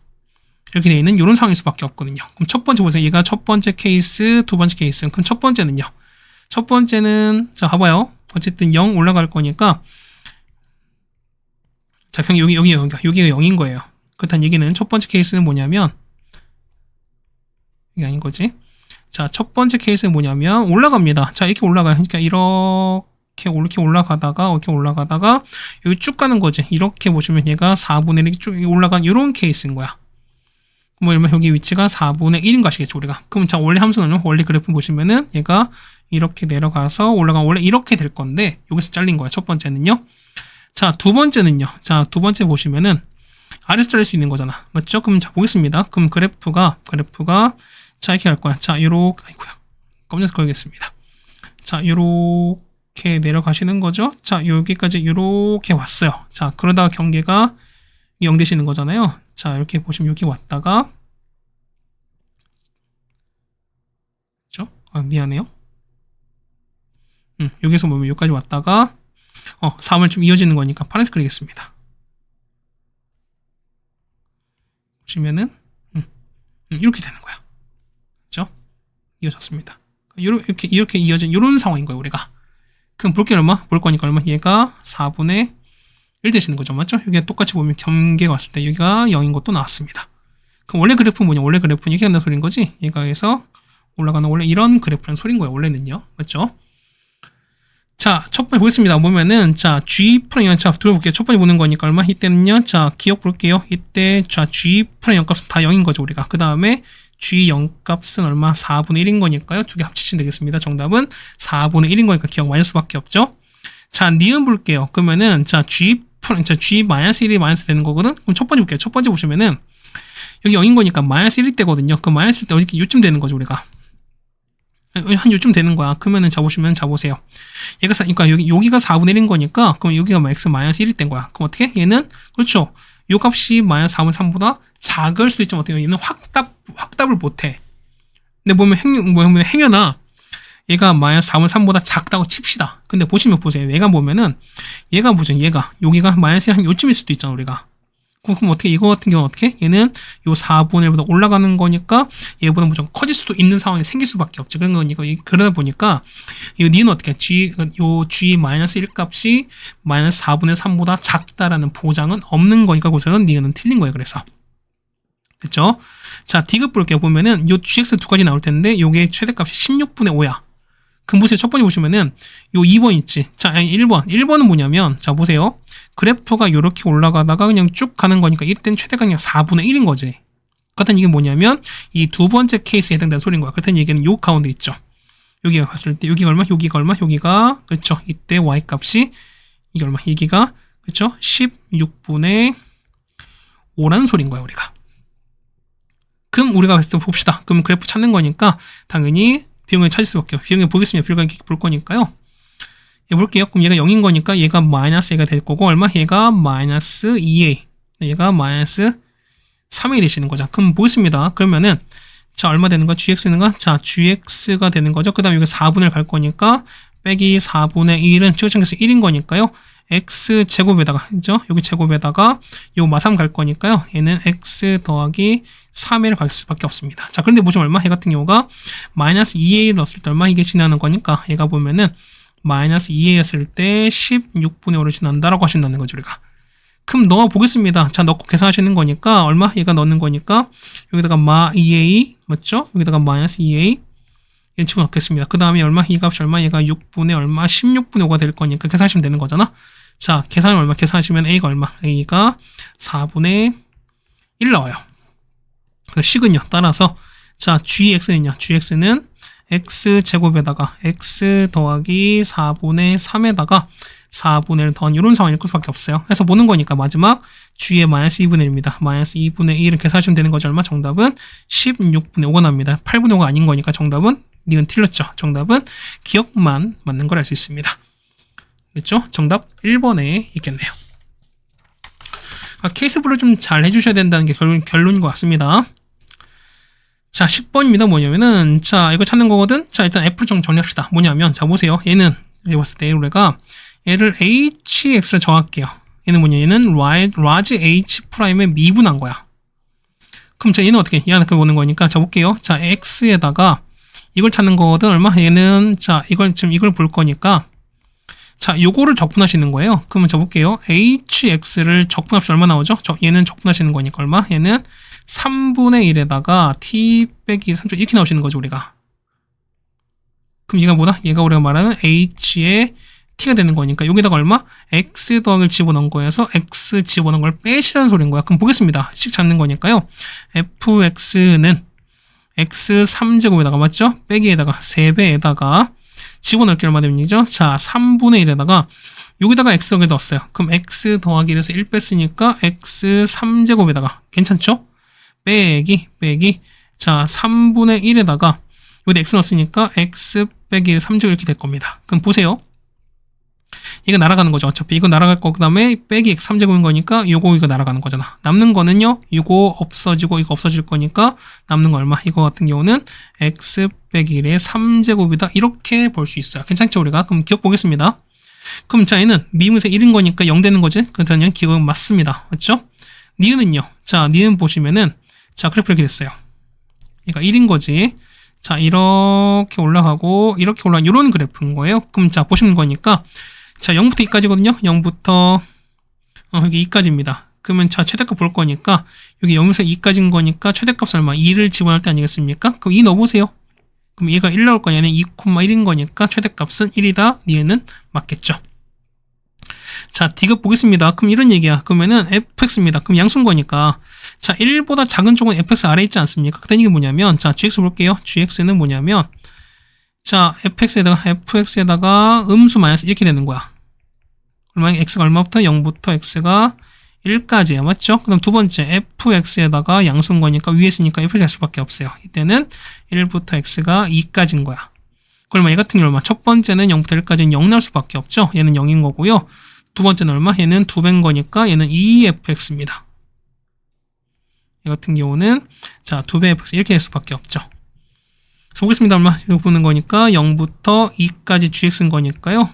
이렇게 되어 있는 이런 상황일 수밖에 없거든요. 그럼 첫 번째 보세요. 얘가 첫 번째 케이스, 두 번째 케이스. 그럼 첫 번째는요. 첫 번째는, 자, 봐봐요. 어쨌든 0 올라갈 거니까, 자, 그냥 여기가 0인 거예요. 그렇다는 얘기는 첫 번째 케이스는 뭐냐면, 이게 아닌 거지. 자, 첫 번째 케이스는 뭐냐면, 올라갑니다. 자, 이렇게 올라가요. 그러니까 이렇게 올라가다가, 여기 쭉 가는 거지. 이렇게 보시면 얘가 4분의 1이 쭉 올라간 이런 케이스인 거야. 뭐, 여기 위치가 4분의 1인 거 아시겠죠, 우리가? 그럼 자, 원래 함수는요, 원래 그래프 보시면은 얘가 이렇게 내려가서 올라가면 원래 이렇게 될 건데, 여기서 잘린 거야, 첫 번째는요. 자, 두 번째는요. 자, 두 번째 보시면은 아래서 자를 수 있는 거잖아. 맞죠? 그럼 자, 보겠습니다. 그럼 그래프가 자, 이렇게 갈 거야. 자, 요렇게, 아이고야. 검정색 걸겠습니다. 자, 요렇게 내려가시는 거죠. 자, 여기까지 요렇게 왔어요. 자, 그러다가 경계가 0 되시는 거잖아요. 자, 이렇게 보시면 여기 왔다가, 그죠? 아, 미안해요. 여기서 보면 여기까지 왔다가, 3을 좀 이어지는 거니까 파란색 그리겠습니다. 보시면은, 이렇게 되는 거야. 그죠? 이어졌습니다. 이렇게 이어진 이런 상황인 거예요, 우리가. 그럼 볼 거니까 얼마? 얘가 4분의 1 되시는 거죠, 맞죠? 여기 똑같이 보면 경계가 왔을 때 여기가 0인 것도 나왔습니다. 그럼 원래 그래프는 뭐냐? 원래 그래프는 이렇게 간다는 소리인 거지? 얘가 해서 올라가는 원래 이런 그래프라는 소리인 거예요, 원래는요. 맞죠? 자, 첫 번째 보겠습니다. 보면은, 자, G 프라임, 자, 들어볼게요. 첫 번째 보는 거니까 얼마? 이때는요, 자, 기억 볼게요. 이때, 자, G 프라임 0값은 다 0인 거죠, 우리가. 그 다음에, G 0값은 얼마? 4분의 1인 거니까요. 두 개 합치시면 되겠습니다. 정답은 4분의 1인 거니까 기억 마이너스밖에 없죠. 자, 니은 볼게요. 그러면은, 자, G 프라임, 자, G 마이너스 1이 마이너스 되는 거거든? 그럼 첫 번째 볼게요. 첫 번째 보시면은, 여기 0인 거니까 마이너스 1일 때거든요. 그 마이너스 1일 때 이렇게 요쯤 되는 거죠, 우리가. 한 요쯤 되는 거야. 그러면은 보시면 보세요. 얘가 그러니까 여기가 4분의 1인 거니까 그럼 여기가 x 마이너스 1이 된 거야. 그럼 어떻게? 얘는 그렇죠. 요 값이 마이너스 4분의 3보다 작을 수도 있지만 어떻게? 얘는 확답을 못 해. 근데 보면 행여나 얘가 마이너스 4분의 3보다 작다고 칩시다. 근데 보세요. 얘가 보면은 얘가 보죠. 얘가 여기가 마이너스 한 요쯤일 수도 있잖아, 우리가. 그럼 어떻게, 이거 같은 경우는 어떻게? 얘는 요 4분의 1보다 올라가는 거니까 얘보다 무조건 커질 수도 있는 상황이 생길 수밖에 없죠. 그러다 보니까, 이 니는 어떻게? 요 G 마이너스 1 값이 마이너스 4분의 3보다 작다라는 보장은 없는 거니까, 그것은 니는 틀린 거예요. 그래서. 됐죠? 자, D급 볼게요. 보면은 요 GX 두 가지 나올 텐데, 요게 최대값이 16분의 5야. 그럼 보세요. 첫 번째 보시면은 요 2번 있지. 자, 아니 1번은 뭐냐면, 자, 보세요. 그래프가 이렇게 올라가다가 그냥 쭉 가는 거니까 이때는 최대가 그냥 4분의 1인 거지. 그렇다는 이게 뭐냐면 이 두 번째 케이스에 해당되는 소리인 거야. 그렇다는 얘기는 요 가운데 있죠. 여기가 봤을 때 여기가 여기가 그렇죠. 이때 y 값이 이게 얼마? 여기가 그렇죠. 16분의 5라는 소리인 거야, 우리가. 그럼 우리가 봤을 때 봅시다. 그럼 그래프 찾는 거니까 당연히 비용을 찾을 수밖에 없어요. 비용을 보겠습니다. 비용을 볼 거니까요. 얘 볼게요. 그럼 얘가 0인 거니까 얘가 마이너스 A가 될 거고 얼마? 얘가 마이너스 2A. 얘가 마이너스 3A 되시는 거죠. 그럼 보겠습니다. 그러면은 자, 얼마 되는 거? GX는가? 자, GX가 되는 거죠. 그 다음에 여기 4분의 1 갈 거니까 빼기 4분의 1은 최고점에서 1인 거니까요. X 제곱에다가 그죠? 여기 제곱에다가 요 마3 갈 거니까요. 얘는 X 더하기 3A를 갈 수밖에 없습니다. 자, 그런데 보시면 얼마? 얘 같은 경우가 마이너스 2A 넣었을 때 얼마? 이게 지나는 거니까 얘가 보면은 마이너스 2A였을 때 16분의 5를 지난다라고 하신다는 거죠, 우리가. 그럼 넣어 보겠습니다. 자, 넣고 계산하시는 거니까 얼마? 얘가 넣는 거니까 여기다가 마 2A 맞죠? 여기다가 마이너스 2A 얘 집어넣겠습니다. 그 다음에 얼마? 이 값이 얼마? 얘가 6분의 얼마? 16분의 5가 될 거니까 계산하시면 되는 거잖아. 자, 계산은 얼마? 계산하시면 A가 얼마? A가 4분의 1 나와요. 그 식은요. 따라서 자, GX는요. GX는 X제곱에다가 X 더하기 4분의 3에다가 4분의 1 더한 이런 상황일 수밖에 없어요. 그래서 보는 거니까 마지막 G의 마이너스 2분의 1입니다. 마이너스 2분의 1을 계산하시면 되는 거죠. 얼마? 정답은 16분의 5가 납니다. 8분의 5가 아닌 거니까 정답은 니은 틀렸죠. 정답은 기억만 맞는 걸 알 수 있습니다. 됐죠? 정답 1번에 있겠네요. 케이스부를 좀 잘 해주셔야 된다는 게 결론인 것 같습니다. 자, 10번입니다. 뭐냐면은, 자, 이거 찾는 거거든? 자, 일단 F를 좀 정리합시다. 뭐냐면, 자, 보세요. 얘는, 여기 봤을 때, 우리가 얘를 HX를 정할게요. 얘는 뭐냐? 얘는 라지 H 프라임에 미분한 거야. 그럼 자, 얘는 어떻게? 얘는 그걸 보는 거니까, 자, 볼게요. 자, X에다가 이걸 찾는 거거든. 얼마? 얘는, 자, 지금 이걸 볼 거니까, 자, 요거를 적분하시는 거예요. 그러면 적을게요. hx를 적분합시 얼마 나오죠? 얘는 적분하시는 거니까 얼마? 얘는 3분의 1에다가 t 빼기 3점 이렇게 나오시는 거죠, 우리가. 그럼 얘가 뭐다? 얘가 우리가 말하는 h의 t가 되는 거니까 여기다가 얼마? x 더하기를 집어넣은 거여서 x 집어넣은 걸 빼시라는 소리인 거야. 그럼 보겠습니다. 식 잡는 거니까요. fx는 x 3제곱에다가 맞죠? 빼기에다가 3배에다가 집어넣을게 얼마 되면 이죠? 자, 3분의 1에다가 여기다가 x 더하기 넣었어요. 그럼 x 더하기 에서 1 뺐으니까 x 3제곱에다가 괜찮죠? 빼기 자, 3분의 1에다가 여기다 x 넣었으니까 x 빼기 3제곱 이렇게 될 겁니다. 그럼 보세요. 이거 날아가는 거죠. 어차피 이거 날아갈 거, 그 다음에 빼기 x 3제곱인 거니까 이거 날아가는 거잖아. 남는 거는요, 이거 없어지고 이거 없어질 거니까 남는 거 얼마? 이거 같은 경우는 x 빼기 1의 3제곱이다. 이렇게 볼 수 있어요. 괜찮죠, 우리가? 그럼 기억 보겠습니다. 그럼 자, 얘는 미분에서 1인 거니까 0 되는 거지? 그렇다면 기억은 맞습니다. 맞죠? 니은은요. 자, 니은 보시면은, 자, 그래프 이렇게 됐어요. 그러니까 1인 거지. 자, 이렇게 올라가고, 이렇게 올라가는 이런 그래프인 거예요. 그럼 자, 보시는 거니까, 자, 0부터 2까지거든요. 0부터 여기 2까지입니다. 그러면 자, 최대값 볼 거니까 여기 0에서 2까지인 거니까 최대값 얼마? 2를 집어넣을 때 아니겠습니까? 그럼 2 넣어보세요. 그럼 얘가 1 나올 거 얘는 2,1인 거니까 최대값은 1이다. 얘는 맞겠죠. 자, D급 보겠습니다. 그럼 이런 얘기야. 그러면은 fx입니다. 그럼 양수인 거니까 자, 1보다 작은 쪽은 fx 아래에 있지 않습니까? 그다음 이게 뭐냐면 자, gx 볼게요. gx는 뭐냐면 자, fx에다가 음수 마이너스 이렇게 되는 거야. 얼마? x가 얼마부터? 0부터 x가 1까지야. 맞죠? 그럼 두 번째 fx에다가 양수인 거니까 위에 있으니까 fx가 갈 수밖에 없어요. 이때는 1부터 x가 2까지인 거야. 그럼 얘 같은 경우 얼마? 첫 번째는 0부터 1까지는 0 나올 수밖에 없죠. 얘는 0인 거고요. 두 번째는 얼마? 얘는 2배인 거니까 얘는 2fx입니다. 얘 같은 경우는 자, 2배 fx 이렇게 될 수밖에 없죠. 그래서 보겠습니다. 얼마? 이거 보는 거니까 0부터 2까지 gx인 거니까요.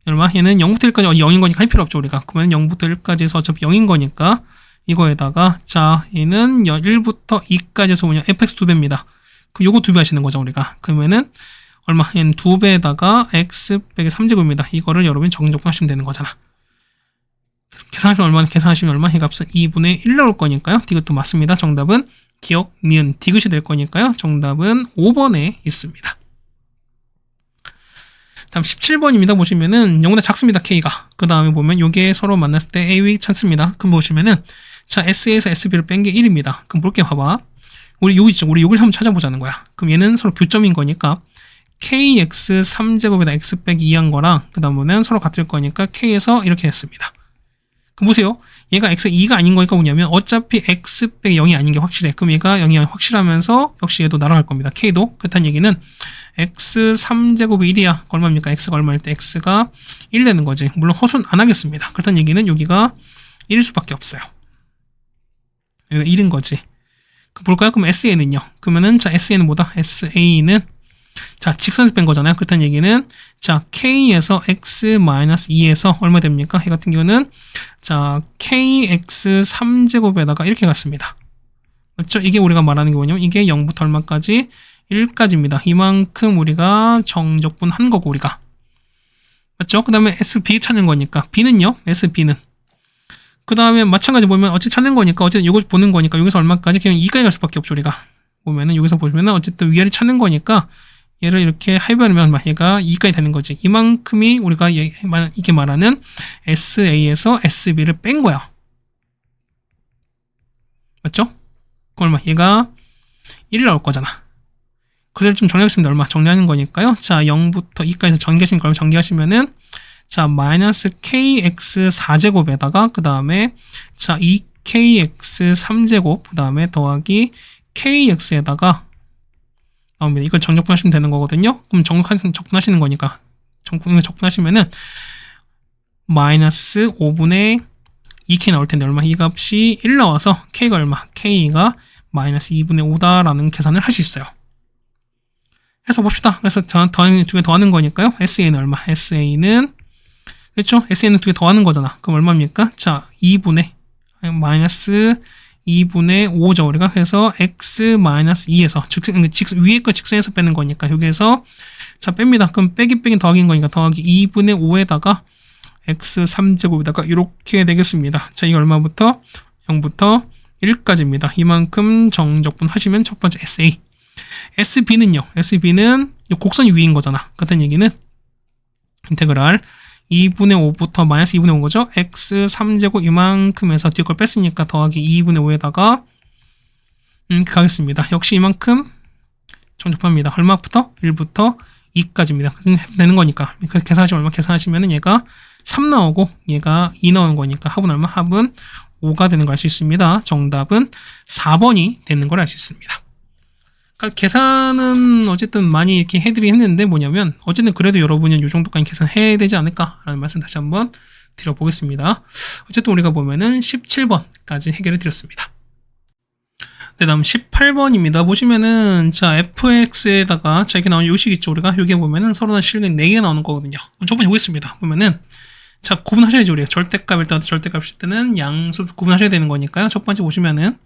얼마? 얘는 0부터 1까지 0인 거니까 할 필요 없죠, 우리가. 그러면 0부터 1까지 해서 어차피 0인 거니까 이거에다가 자, 얘는 1부터 2까지 해서 뭐냐? fx 2배입니다. 그럼 요거 2배 하시는 거죠, 우리가. 그러면은 얼마? 얘는 2배에다가 x 빼기 3제곱입니다. 이거를 여러분이 정적분하시면 되는 거잖아. 계산하시면 얼마? 이 값은 2분의 1 나올 거니까요. 이것도 맞습니다. 정답은 기억, 니은, 디귿이 될 거니까요. 정답은 5번에 있습니다. 다음 17번입니다. 보시면은 0보다 작습니다. K가. 그 다음에 보면 요게 서로 만났을 때 A 찾습니다. 그럼 보시면은 자, S에서 SB를 뺀 게 1입니다. 그럼 볼게 봐봐. 우리 요 있죠. 우리 요걸 한번 찾아보자는 거야. 그럼 얘는 서로 교점인 거니까 KX 3제곱에다 X 빼기 2한 거랑 그 다음에는 서로 같을 거니까 K에서 이렇게 했습니다. 그럼 보세요. 얘가 x 2가 아닌 거니까 뭐냐면 어차피 x 빼기 0이 아닌 게 확실해. 그럼 얘가 0이 확실하면서 역시 얘도 날아갈 겁니다. k도. 그렇다는 얘기는 x 3제곱이 1이야. 얼마입니까? x가 얼마일 때 x가 1 되는 거지. 물론 허수는 안 하겠습니다. 그렇다는 얘기는 여기가 1일 수밖에 없어요. 여기가 1인 거지. 볼까요? 그럼 SA는요? 그러면은 자, SA는 뭐다? SA는 자, 직선에서 뺀 거잖아요. 그렇다는 얘기는 자, K에서 X-2에서 얼마 됩니까? 이 같은 경우는 자, KX 3제곱에다가 이렇게 갔습니다. 맞죠? 이게 우리가 말하는 게 뭐냐면 이게 0부터 얼마까지? 1까지입니다. 이만큼 우리가 정적분한 거고 우리가. 맞죠? 그 다음에 SB 찾는 거니까 B는요? SB는 그 다음에 마찬가지 보면 어쨌든 찾는 거니까 어쨌든 이거 보는 거니까 여기서 얼마까지? 그냥 2까지 갈 수밖에 없죠 우리가. 보면은 여기서 보시면은 어쨌든 위아래 찾는 거니까 얘를 이렇게 해보면 얘가 2까지 되는 거지. 이만큼이 우리가 이게 말하는 SA에서 SB를 뺀 거야. 맞죠? 그럼 얼마? 얘가 1이 나올 거잖아. 그대로 좀 정리하겠습니다. 얼마? 정리하는 거니까요. 자, 0부터 2까지 전개하신 걸 전개하시면은 자, 마이너스 KX 4제곱에다가 그 다음에 자, 2KX 3제곱 그 다음에 더하기 KX에다가 나옵니다. 이걸 정적분하시면 되는 거거든요. 그럼 적분하시는 거니까 적분하시면은 마이너스 5분의 2K 나올 텐데 얼마? 이 값이 1 나와서 K가 얼마? K가 마이너스 2분의 5다라는 계산을 할 수 있어요. 해서 봅시다. 그래서 두 개 더하는 거니까요. SA는 얼마? SA는 그렇죠? SA는 두 개 더하는 거잖아. 그럼 얼마입니까? 자, 2분의 마이너스 2분의 5죠. 우리가 해서 x-2에서 위에 거 직선에서 빼는 거니까 여기에서 자 뺍니다. 그럼 빼기 더하기인 거니까 더하기 2분의 5에다가 x3제곱에다가 이렇게 되겠습니다. 자 이거 얼마부터? 0부터 1까지입니다. 이만큼 정적분 하시면 첫 번째 SA. SB는요. SB는 곡선이 위인 거잖아. 같은 얘기는 인테그랄 2분의 5부터 마이너스 2분의 5인 거죠. x3제곱 이만큼에서 뒤에 걸 뺐으니까 더하기 2분의 5에다가 가겠습니다. 역시 이만큼 정적합니다. 얼마부터? 1부터 2까지입니다. 되는 거니까. 계산하시면 얼마 계산하시면 얘가 3 나오고 얘가 2 나오는 거니까 합은 얼마? 합은 5가 되는 걸 알 수 있습니다. 정답은 4번이 되는 걸 알 수 있습니다. 그러니까 계산은 어쨌든 많이 이렇게 해드리긴 했는데 뭐냐면 어쨌든 그래도 여러분은 이 정도까지 계산해야 되지 않을까라는 말씀 다시 한번 드려보겠습니다. 어쨌든 우리가 보면은 17번까지 해결해 드렸습니다. 네, 다음 18번입니다. 보시면은 자 fx에다가 자 이렇게 나오는 요식 있죠. 우리가 여기에 보면은 서로 다 실근 4개 나오는 거거든요. 첫 번째 보겠습니다. 보면은 자 구분하셔야죠. 우리가 절대값일 때와 절대값일 때는 양수 구분하셔야 되는 거니까요. 첫 번째 보시면은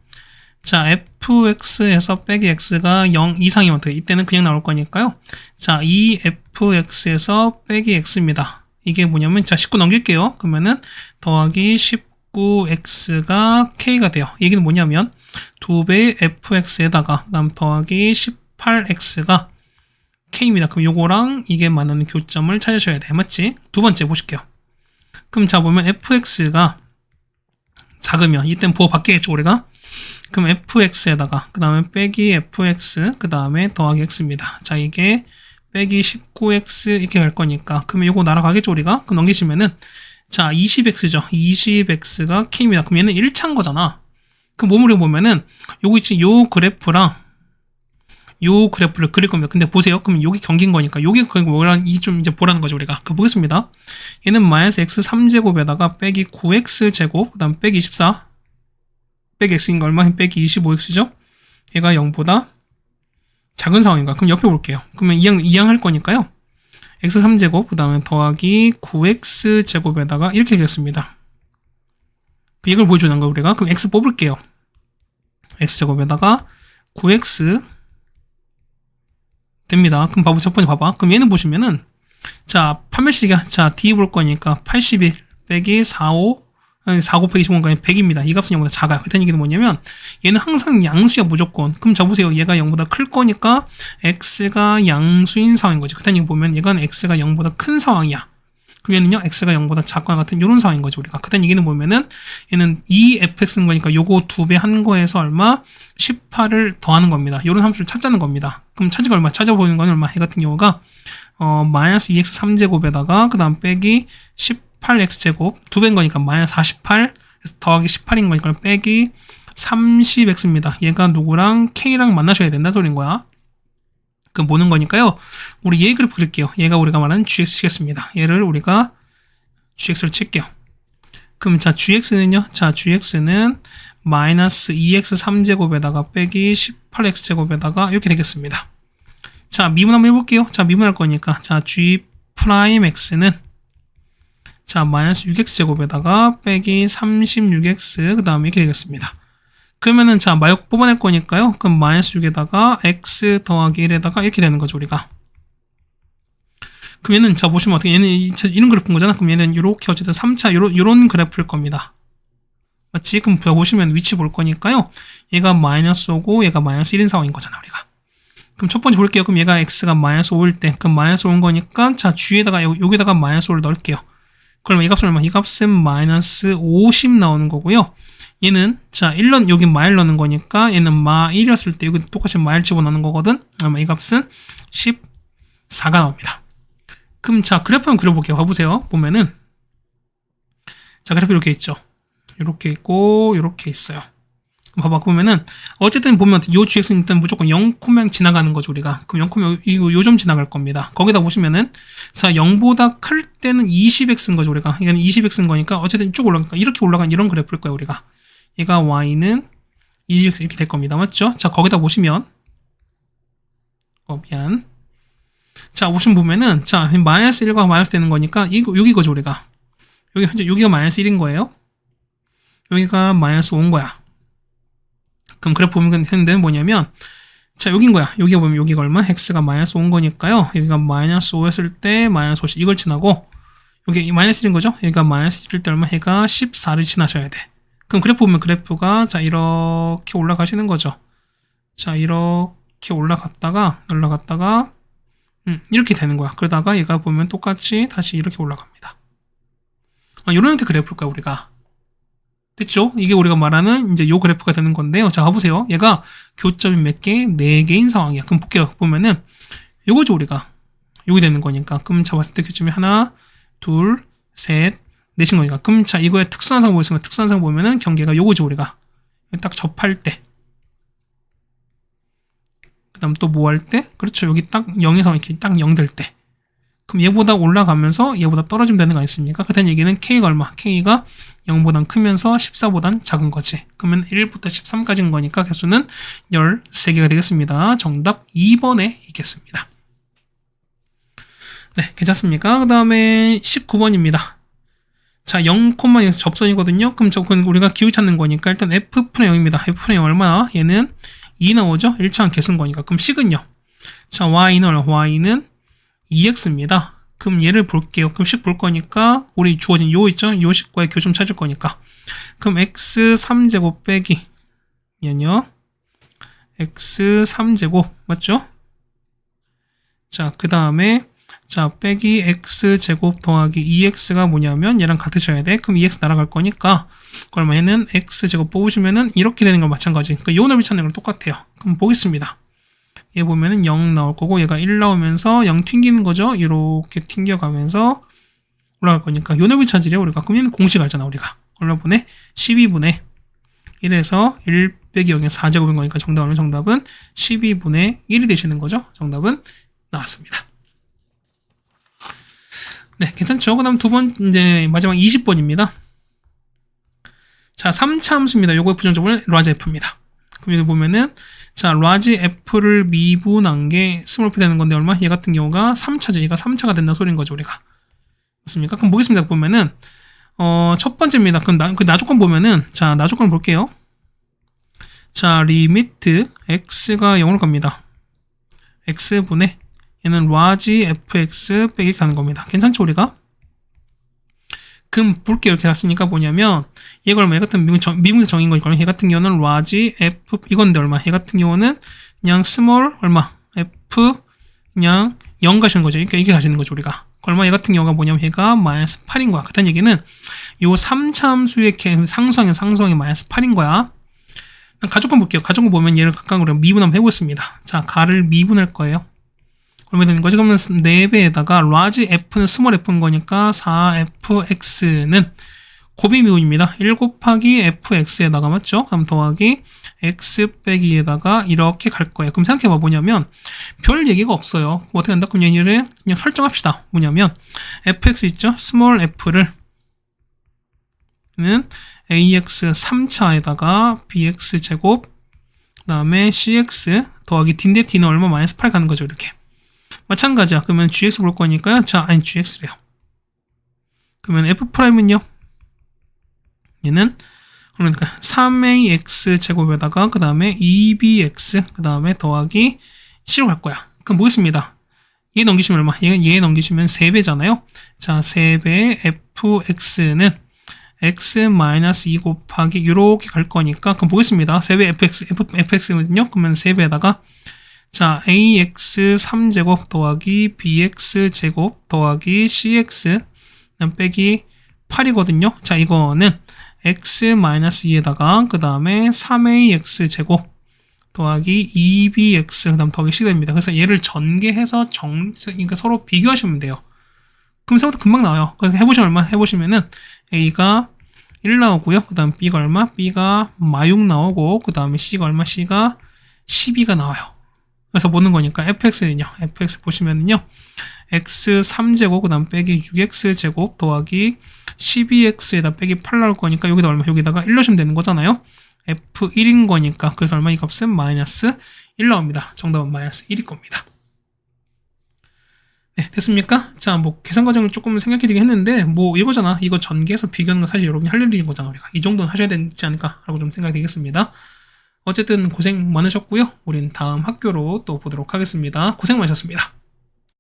자 fx에서 빼기 x가 0 이상이면 어떻게 이때는 그냥 나올 거니까요. 자 이 fx에서 빼기 x입니다. 이게 뭐냐면 자 19 넘길게요. 그러면은 더하기 19x가 k가 돼요. 얘기는 뭐냐면 2배의 fx에다가 그다음 더하기 18x가 k입니다. 그럼 요거랑 이게 만나는 교점을 찾으셔야 돼. 맞지? 두 번째 보실게요. 그럼 자 보면 fx가 작으면 이때는 부호 바뀌겠죠 우리가. 그럼 fx에다가 그 다음에 빼기 fx 그 다음에 더하기 x입니다. 자 이게 빼기 19x 이렇게 갈 거니까 그러면 요거 날아가겠죠 우리가. 그럼 넘기시면은 자 20x죠. 20x가 k입니다. 그럼 얘는 1차인 거잖아. 그럼 뭐 우리가 보면은 요거 있지 요 그래프랑 요 그래프를 그릴 겁니다. 근데 보세요. 그럼 여기 경기인 거니까 여기 뭐랑 이 좀 이제 보라는 거죠 우리가. 그 보겠습니다. 얘는 마이너스 x 3제곱에다가 빼기 9x 제곱 그 다음 빼기 24 빼기 x인 거 얼마? 빼기 25x죠. 얘가 0보다 작은 상황인가? 그럼 옆에 볼게요. 그러면 이항 할 거니까요. x 3제곱 그 다음에 더하기 9x 제곱에다가 이렇게 되겠습니다. 이걸 보여주는 거 우리가. 그럼 x 뽑을게요. x제곱에다가 9x 됩니다. 그럼 첫 번째 봐봐. 그럼 얘는 보시면은 자 판별식이야. 자 d 볼 거니까 81 빼기 45 4 곱하기 25가 100입니다. 이 값은 0보다 작아요. 그렇다는 얘기는 뭐냐면 얘는 항상 양수야 무조건. 그럼 자 보세요. 얘가 0보다 클 거니까 x가 양수인 상황인 거지. 그렇다는 얘기 보면 얘가 x가 0보다 큰 상황이야. 그럼 얘는요 x가 0보다 작거나 같은 이런 상황인 거죠 우리가. 그렇다는 얘기는 보면은 얘는 2fx인 거니까 요거 2배 한 거에서 얼마? 18을 더하는 겁니다. 이런 함수를 찾자는 겁니다. 그럼 찾은 거 얼마? 찾아보는 건 얼마? 얘 같은 경우가 마이너스 2x 3제곱에다가 그 다음 빼기 18x제곱 2배인 거니까 마이너스 48 더하기 18인 거니까 빼기 30x입니다. 얘가 누구랑 k랑 만나셔야 된다는 소리인 거야. 그럼 보는 거니까요. 우리 얘 그래프 그릴게요. 얘가 우리가 말하는 gx 치겠습니다. 얘를 우리가 gx를 칠게요. 그럼 자 gx는요. 자 gx는 마이너스 2x 3제곱에다가 빼기 18x제곱에다가 이렇게 되겠습니다. 자 미분 한번 해볼게요. 자 미분할 거니까 자 g 프라임 x는 자 마이너스 6x제곱에다가 빼기 36x 그 다음에 이렇게 되겠습니다. 그러면은 자 마역 뽑아낼 거니까요. 그럼 마이너스 6에다가 x 더하기 1에다가 이렇게 되는 거죠 우리가. 그럼 얘는 자 보시면 어떻게 얘는 이런 그래프인 거잖아. 그럼 얘는 이렇게 어쨌든 3차 요런 그래프일 겁니다. 맞지? 그럼 보시면 위치 볼 거니까요. 얘가 마이너스 5고 얘가 마이너스 1인 상황인 거잖아 우리가. 그럼 첫 번째 볼게요. 그럼 얘가 x가 마이너스 5일 때 그럼 마이너스 5인 거니까 자 g에다가 여기다가 마이너스 5를 넣을게요. 그러면 이 값은 얼마? 이 값은 마이너스 50 나오는 거고요. 얘는 자 1런 여기 마일 넣는 거니까 얘는 마 1이었을 때 여기 똑같이 마일 집어넣는 거거든. 아마 이 값은 14가 나옵니다. 그럼 자 그래프 한번 그려볼게요. 봐보세요. 보면은 자 그래프 이렇게 있죠. 이렇게 있고 이렇게 있어요. 봐봐 보면은 어쨌든 보면 요 gx는 일단 무조건 0, 지나가는 거죠 우리가. 그럼 0, 요 점 지나갈 겁니다. 거기다 보시면은 자 0보다 클 때는 20x인 거죠 우리가. 이건 20x인 거니까 어쨌든 쭉 올라가니까 이렇게 올라간 이런 그래프일 거예요 우리가. 얘가 y는 20x 이렇게 될 겁니다. 맞죠? 자 거기다 보시면 미안. 자 보면은 자 마이너스 1과 마이너스 되는 거니까 여기거죠 우리가. 여기가 마이너스 1인 거예요. 여기가 마이너스 5인 거야. 그럼 그래프 보면 되는 데는 뭐냐면, 자, 여긴 거야. 여기 보면 여기가 얼마? x가 마이너스 5인 거니까요. 여기가 마이너스 5였을 때 마이너스 50 이걸 지나고, 여기 마이너스 1인 거죠? 여기가 마이너스 1일 때 얼마? 얘가 14를 지나셔야 돼. 그럼 그래프 보면 그래프가, 자, 이렇게 올라가시는 거죠. 자, 이렇게 올라갔다가, 이렇게 되는 거야. 그러다가 얘가 보면 똑같이 다시 이렇게 올라갑니다. 이런 형태 그래프일까, 우리가. 됐죠? 이게 우리가 말하는 이제 요 그래프가 되는 건데요. 자, 봐보세요. 얘가 교점이 몇 개? 4개인 상황이야. 그럼 볼게요. 보면은, 요거죠, 우리가. 요게 되는 거니까. 그럼 자, 봤을 때 교점이 하나, 둘, 셋, 넷인 거니까. 그럼 자, 이거의 특수한 상황 보겠습니다. 특수한 상황 보면은 경계가 요거죠, 우리가. 딱 접할 때. 그 다음 또 뭐 할 때? 그렇죠. 여기 딱 0에서 이렇게 딱 0 될 때. 그럼 얘보다 올라가면서 얘보다 떨어지면 되는 거 아니습니까? 그다음 얘기는 K가 얼마? K가 0보단 크면서 14보단 작은 거지. 그러면 1부터 13까지인 거니까 개수는 13개가 되겠습니다. 정답 2번에 있겠습니다. 네, 괜찮습니까? 그 다음에 19번입니다. 자, 0,0에서 접선이거든요. 그럼 저건 우리가 기호 찾는 거니까 일단 F'0입니다. F'0 얼마나? 얘는 2 나오죠? 1차원 계승 거니까. 그럼 식은요? 자, Y는 얼마? Y는 2x입니다. 그럼 얘를 볼게요. 그럼 식 볼 거니까 우리 주어진 요 있죠? 요 식과의 교점 찾을 거니까. 그럼 x 3제곱 빼기 면요. x 3제곱 맞죠? 자, 그 다음에 자, 빼기 x제곱 더하기 2x가 뭐냐면 얘랑 같으셔야 돼. 그럼 2x 날아갈 거니까 그러면 x제곱 뽑으시면은 이렇게 되는 건 마찬가지. 그러니까 요 넓이 찾는 건 똑같아요. 그럼 보겠습니다. 얘 보면은 0 나올 거고 얘가 1 나오면서 0 튕기는 거죠. 이렇게 튕겨가면서 올라갈 거니까 요 넓이 찾으려 우리가. 그럼 얘는 공식 알잖아 우리가. 얼마분의 12분의 1에서 1 빼기 0의 4제곱인 거니까 정답은 12분의 1이 되시는 거죠. 정답은 나왔습니다. 네, 괜찮죠? 그 다음 두 번, 이제 마지막 20번입니다. 자, 3차 함수입니다. 요거의 부정적으로 라지 F입니다. 그럼 여기 보면은, 자, 라지 F를 미분한 게 스몰 P 되는 건데 얼마? 얘 같은 경우가 3차죠. 얘가 3차가 된다는 소리인 거죠, 우리가. 맞습니까? 그럼 보겠습니다. 보면은, 첫 번째입니다. 그럼 나조건 보면은, 자, 나조건 볼게요. 자, 리미트 x가 0으로 갑니다. x분의 얘는 라지 fx 빼기 가는 겁니다. 괜찮죠, 우리가? 그럼 볼게요. 이렇게 갔으니까 뭐냐면 얘가 얼마? 얘 같은 미분에서 정인 거니까 얘 같은 경우는 라지 f 이건데 얼마? 얘 같은 경우는 그냥 스몰 얼마? f 그냥 0 가시는 거죠. 그러니까 이게 가시는 거죠, 우리가. 얼마? 얘 같은 경우가 뭐냐면 얘가 마이너스 8인 거야. 그렇다는 얘기는 요 3차 함수의 상수항이 마이너스 8인 거야. 가족권 볼게요. 가족권 보면 얘를 각각으로 미분 한번 해보겠습니다. 자, 가를 미분할 거예요. 얼마 되는 거지? 그러면 4배에다가 라지 f는 스몰 f인 거니까 4fx는 곱이 미분입니다. 1 곱하기 fx에다가 맞죠? 그럼 더하기 x 빼기에다가 이렇게 갈 거예요. 그럼 생각해봐. 뭐냐면 별 얘기가 없어요. 어떻게 한다? 그럼 얘를 그냥 설정합시다. 뭐냐면 fx 있죠? 스몰 f를 는 ax 3차에다가 bx 제곱 그 다음에 cx 더하기 d인데 d는 얼마? 마이너스 8 가는 거죠. 이렇게. 마찬가지야. 그러면 gx 볼 거니까요. 자, 아니 gx래요. 그러면 f'은요. 얘는 그러니까 3ax 제곱에다가 그 다음에 2bx 그 다음에 더하기 c로 갈 거야. 그럼 보겠습니다. 얘 넘기시면 얼마? 얘 넘기시면 3배잖아요. 자, 3배 fx는 x-2 곱하기 이렇게 갈 거니까 그럼 보겠습니다. 3배 fx거든요. 그러면 3배에다가 자, ax 3제곱 더하기 bx 제곱 더하기 cx 빼기 8이거든요. 자, 이거는 x-2에다가 그 다음에 3ax 제곱 더하기 2bx 그 다음 더하기 c 됩니다. 그래서 얘를 전개해서 그러니까 서로 비교하시면 돼요. 그럼 생각보다 금방 나와요. 그래서 해보시면은 a가 1 나오고요. 그 다음 b가 얼마? b가 -6 나오고 그 다음에 c가 얼마? c가 12가 나와요. 그래서 보는 거니까 fx는요. fx 보시면은요. x 3제곱 그 다음 빼기 6x 제곱 더하기 12x에다 빼기 8 나올 거니까 여기다 얼마? 여기다가 1 넣으시면 되는 거잖아요. f1인 거니까 그래서 얼마? 이 값은 마이너스 1 나옵니다. 정답은 마이너스 1일 겁니다. 네, 됐습니까? 자, 뭐 계산 과정을 조금 생각해 드리긴 했는데 뭐 이거잖아. 이거 전개해서 비교하는 건 사실 여러분이 할 일인 거잖아. 우리가 이 정도는 하셔야 되지 않을까라고 좀 생각이 되겠습니다. 어쨌든 고생 많으셨고요. 우린 다음 학교로 또 보도록 하겠습니다. 고생 많으셨습니다.